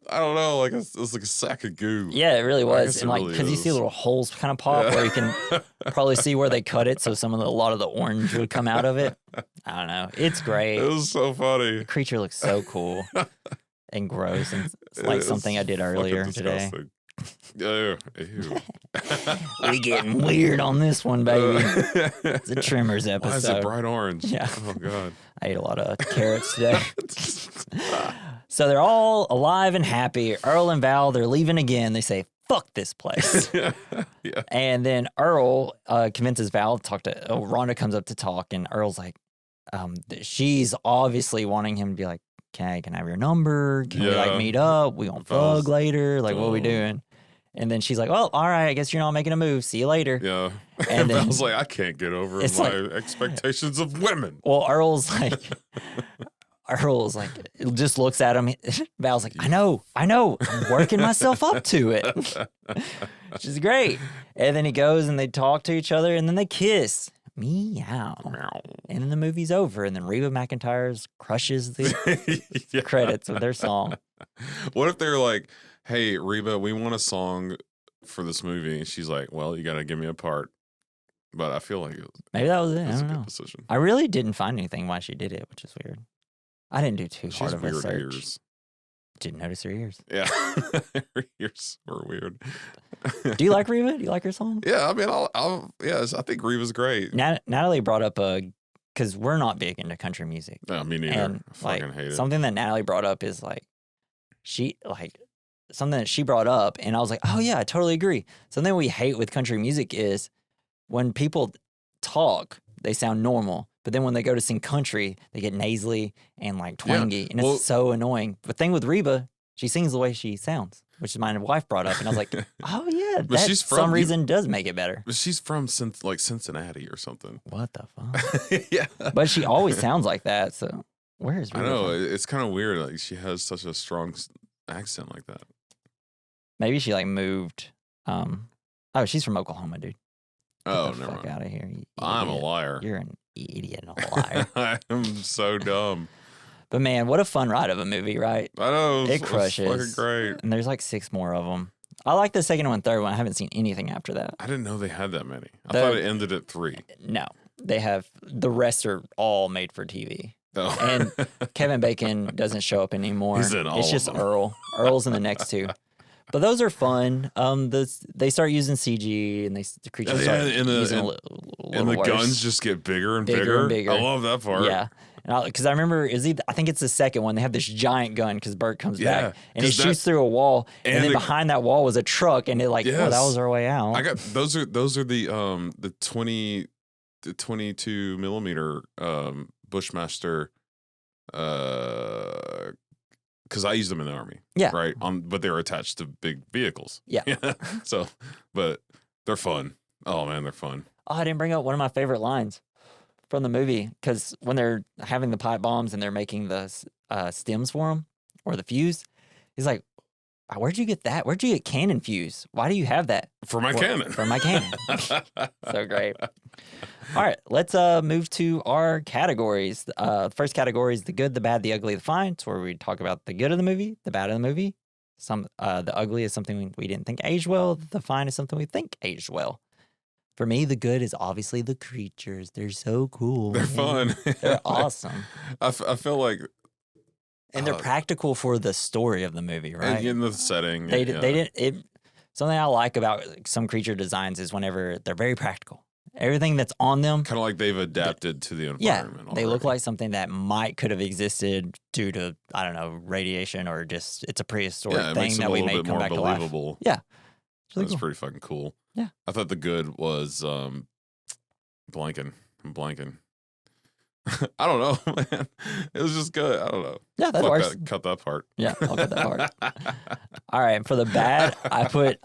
I don't know, like it's like a sack of goo. Yeah, it really was, and like because you see little holes kind of pop where you can probably see where they cut it, so a lot of the orange would come out of it. I don't know. It's great. It was so funny. The creature looks so cool and gross, and it's like something I did earlier today. Ew. We getting weird on this one, baby. It's a Tremors episode. Why is it bright orange? Yeah. Oh god. I ate a lot of carrots today. So they're all alive and happy. Earl and Val, they're leaving again. They say, fuck this place. Yeah. And then Earl convinces Val to talk to, Rhonda comes up to talk, and Earl's like, she's obviously wanting him to be like, can I have your number? Can we like meet up? We gonna fuck later? Like, what are we doing? And then she's like, well, all right, I guess you're not making a move. See you later. Yeah. And then Val's like, I can't get over my expectations of women. Well, Earl's like, just looks at him. Val's like, I know. I'm working myself up to it. Which is great. And then he goes and they talk to each other and then they kiss. Meow. And then the movie's over. And then Reba McIntyre crushes the credits with their song. What if they're like, hey, Reba, we want a song for this movie. And she's like, well, you got to give me a part. But I feel like maybe that was it. I don't a know. good decision. I really didn't find anything why she did it, which is weird. I didn't do too hard of a search. Ears. Didn't notice her ears. Yeah. Her ears were weird. Do you like Reba? Do you like her song? Yeah, I mean, I think Reba's great. Natalie brought up because we're not big into country music. No, me neither. And I fucking hate it. Something that Natalie brought up is something that she brought up, and I was like, oh yeah, I totally agree. Something we hate with country music is when people talk, they sound normal. But then when they go to sing country, they get nasally and like twangy, and it's so annoying. The thing with Reba, she sings the way she sounds, which my wife brought up, and I was like, oh yeah, that for some reason does make it better. But she's from like Cincinnati or something. What the fuck? Yeah. But she always sounds like that, so where is Reba? I know, it's kind of weird. Like she has such a strong accent like that. Maybe she like moved. She's from Oklahoma, dude. Oh, Get the fuck out of here! I'm a liar. You're an idiot and a liar. I'm so dumb. But man, what a fun ride of a movie, right? I know. It crushes. It's fucking great. And there's like 6 more of them. I like the second one, third one. I haven't seen anything after that. I didn't know they had that many. I thought it ended at 3. No, they have. The rest are all made for TV. Oh. And Kevin Bacon doesn't show up anymore. He's in all It's just of them. Earl. Earl's in the next 2. But those are fun. They start using CG, and the creatures start using a little and the worse. guns just get bigger and Bigger bigger. and bigger. I love that part. Yeah, Because I remember, I think it's the second one. They have this giant gun because Bert comes Yeah, back and it shoots through a wall, and then behind that wall was a truck, and it like, well, that was our way out. I got those are the 22 millimeter Bushmaster, because I use them in the army. Yeah, right. But they're attached to big vehicles. Yeah. So, but they're fun. Oh man, they're fun. Oh, I didn't bring up one of my favorite lines from the movie, because when they're having the pipe bombs and they're making the stems for them, or the fuse, he's like, where'd you get that? Where'd you get cannon fuse? Why do you have that? For my cannon. For my cannon. So great. All right, let's move to our categories. First category is the good, the bad, the ugly, the fine. It's where we talk about the good of the movie, the bad of the movie. The ugly is something we didn't think aged well. The fine is something we think aged well. For me, the good is obviously the creatures. They're so cool. They're fun. They're awesome. I feel like, and they're practical for the story of the movie, right? In the setting. They didn't. Something I like about some creature designs is whenever they're very practical. Everything that's on them, kind of like they've adapted to the environment. Yeah, they look like something that could have existed due to, I don't know, radiation, or just it's a prehistoric thing that we made come back to life. Yeah, That's pretty fucking cool. Yeah, I thought the good was blanking. I'm blanking. I don't know, man. It was just good. I don't know. Yeah, that works. Cut that part. Yeah, I'll cut that part. All right, for the bad, I put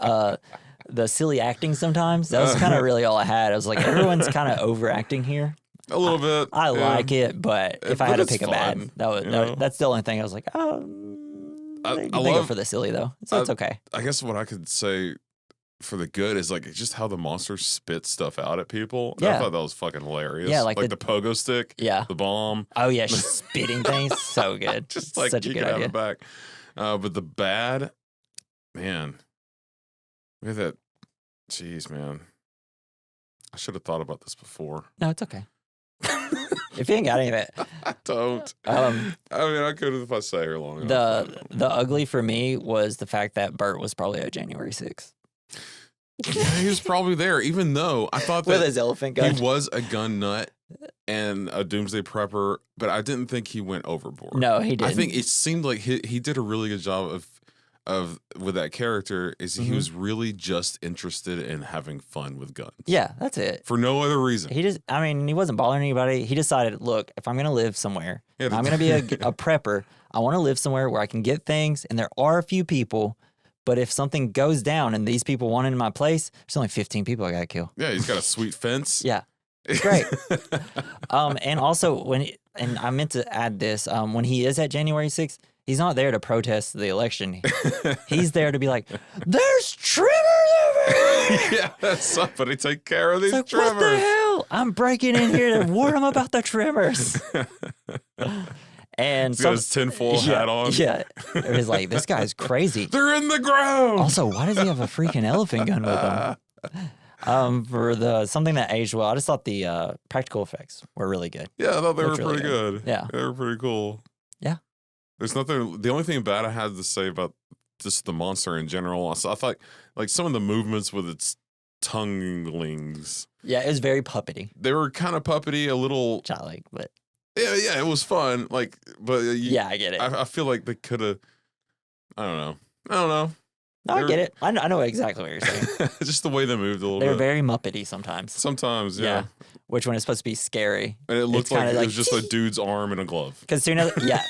the silly acting sometimes. That was kind of really all I had. I was like, everyone's kind of overacting here. A little bit. I like it, but if I had to pick a bad, that's the only thing I was like, I go for the silly though. So it's okay. I guess what I could say for the good is like just how the monster spits stuff out at people. Yeah. I thought that was fucking hilarious. Yeah, like the pogo stick. Yeah. The bomb. Oh yeah, spitting things. So good. Just like such a good idea. Back. But the bad, man. Look at that. Jeez, man. I should have thought about this before. No, it's okay. If you ain't got any of it. I don't. I mean, I could if I sat here long enough. The ugly for me was the fact that Bert was probably a January 6th. Yeah, he was probably there, even though I thought that with his elephant gun. He was a gun nut and a doomsday prepper, but I didn't think he went overboard. No, he didn't. I think it seemed like he did a really good job of with that character. He was really just interested in having fun with guns. Yeah, that's it. For no other reason. He wasn't bothering anybody. He decided, look, if I'm going to live somewhere, I'm going to be a prepper. I want to live somewhere where I can get things, and there are a few people. But if something goes down and these people want into my place, there's only 15 people I got to kill. Yeah, he's got a sweet fence. Yeah, it's great. And also, and I meant to add this, when he is at January 6th, he's not there to protest the election. He's there to be like, there's Tremors over here. Yeah, somebody take care of these like, Tremors. What the hell? I'm breaking in here to warn them about the Tremors. And he's got his tinfoil hat on. Yeah. It was like, this guy's crazy. They're in the ground. Also, why does he have a freaking elephant gun with him? For something that aged well, I just thought the practical effects were really good. Yeah, I thought they were pretty good. Yeah. They were pretty cool. Yeah. There's nothing, the only thing bad I had to say about just the monster in general, I thought like some of the movements with its tonguelings. Yeah, it was very puppety. They were kind of puppety, a little childlike, but yeah, it was fun. Like, but yeah, I get it. I feel like they could have. I don't know. No, I get it. I know exactly what you're saying. Just the way they moved a little bit. They're bit. very Muppety sometimes. Sometimes, yeah. Which one is supposed to be scary? And it looked like it was just a dude's arm and a glove. Because yeah.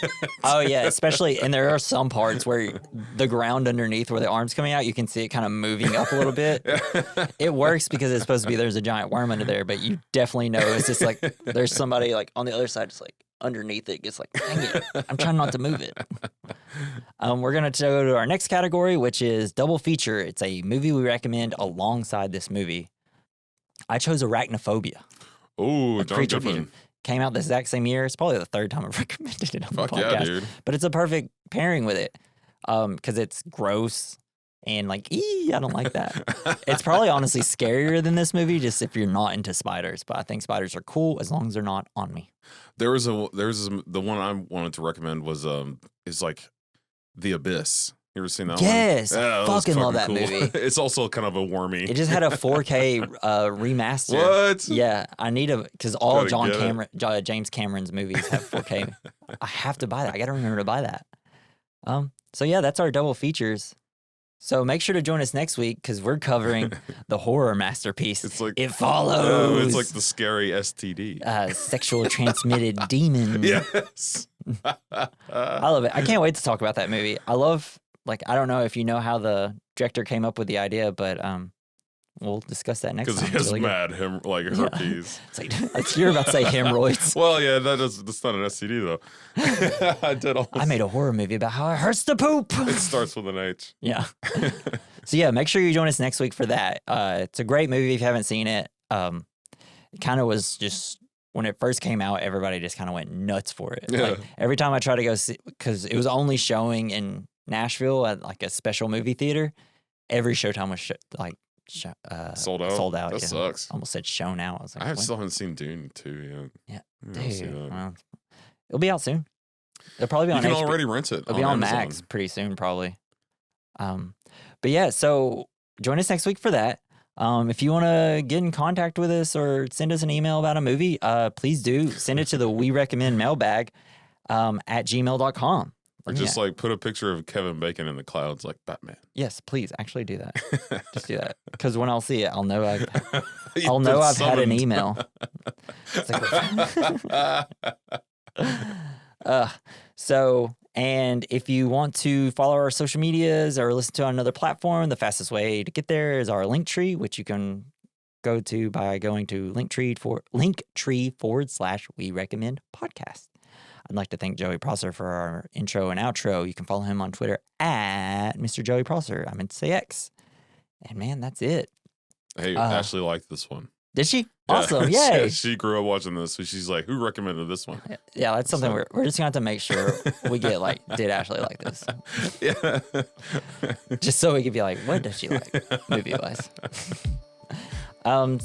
Oh, yeah. Especially, and there are some parts where the ground underneath where the arm's coming out, you can see it kind of moving up a little bit. It works because it's supposed to be there's a giant worm under there, but you definitely know it's just like there's somebody like on the other side, just like underneath it, gets like, dang it, I'm trying not to move it. We're going to go to our next category, which is double feature. It's a movie we recommend alongside this movie. I chose Arachnophobia. Oh, John Goodman. Came out the exact same year. It's probably the third time I've recommended it on the podcast. Yeah, dude. But it's a perfect pairing with it because it's gross and like, I don't like that. It's probably honestly scarier than this movie, just if you're not into spiders. But I think spiders are cool as long as they're not on me. The one I wanted to recommend was is like The Abyss. You ever seen that Yes, one? I fucking love that movie. It's also kind of a wormy. It just had a 4K remaster. What? Yeah, I need because all Gotta James Cameron's movies have 4K. I have to buy that. I got to remember to buy that. So yeah, that's our double features. So make sure to join us next week because we're covering the horror masterpiece. It's like It Follows. It's like the scary STD. Sexual transmitted demon. Yes. I love it. I can't wait to talk about that movie. I love, I don't know if you know how the director came up with the idea, but we'll discuss that next time. Because he has really mad herpes. It's like you're about to say hemorrhoids. Well, yeah, that's not an STD though. I made a horror movie about how it hurts to poop. It starts with an H. Yeah. So yeah, make sure you join us next week for that. It's a great movie if you haven't seen it. It kind of was just when it first came out, everybody just kind of went nuts for it. Yeah. Like every time I try to go see, because it was only showing in Nashville at like a special movie theater. Every showtime was sold out. Sold out. That sucks. Almost said shown out. I was like, Still haven't seen Dune 2 yet. Yeah, dude. Well, it'll be out soon. It'll probably be on. You can HBO. already rent it. It'll be on Amazon. Max pretty soon, probably. But yeah, so join us next week for that. If you want to get in contact with us or send us an email about a movie, please do send it to the We Recommend mailbag at gmail.com. Or just put a picture of Kevin Bacon in the clouds like Batman. Yes, please actually do that. Just do that because when I'll see it, I'll know I've had an email. It's like, and if you want to follow our social medias or listen to on another platform, the fastest way to get there is our link tree, which you can go to by going to linktree / We Recommend Podcast. I'd like to thank Joey Prosser for our intro and outro. You can follow him on Twitter at Mr. Joey Prosser. I meant to say X. And man, that's it. Hey, Ashley liked this one. Did she? Awesome. Yay. She grew up watching this, so she's like, who recommended this one? Yeah, that's something we're just going to have to make sure we get did Ashley like this? Yeah. Just so we could be like, what does she like movie-wise?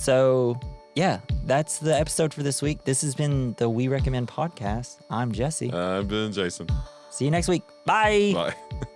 So, yeah, that's the episode for this week. This has been the We Recommend Podcast. I'm Jesse. I've been Jason. See you next week. Bye. Bye.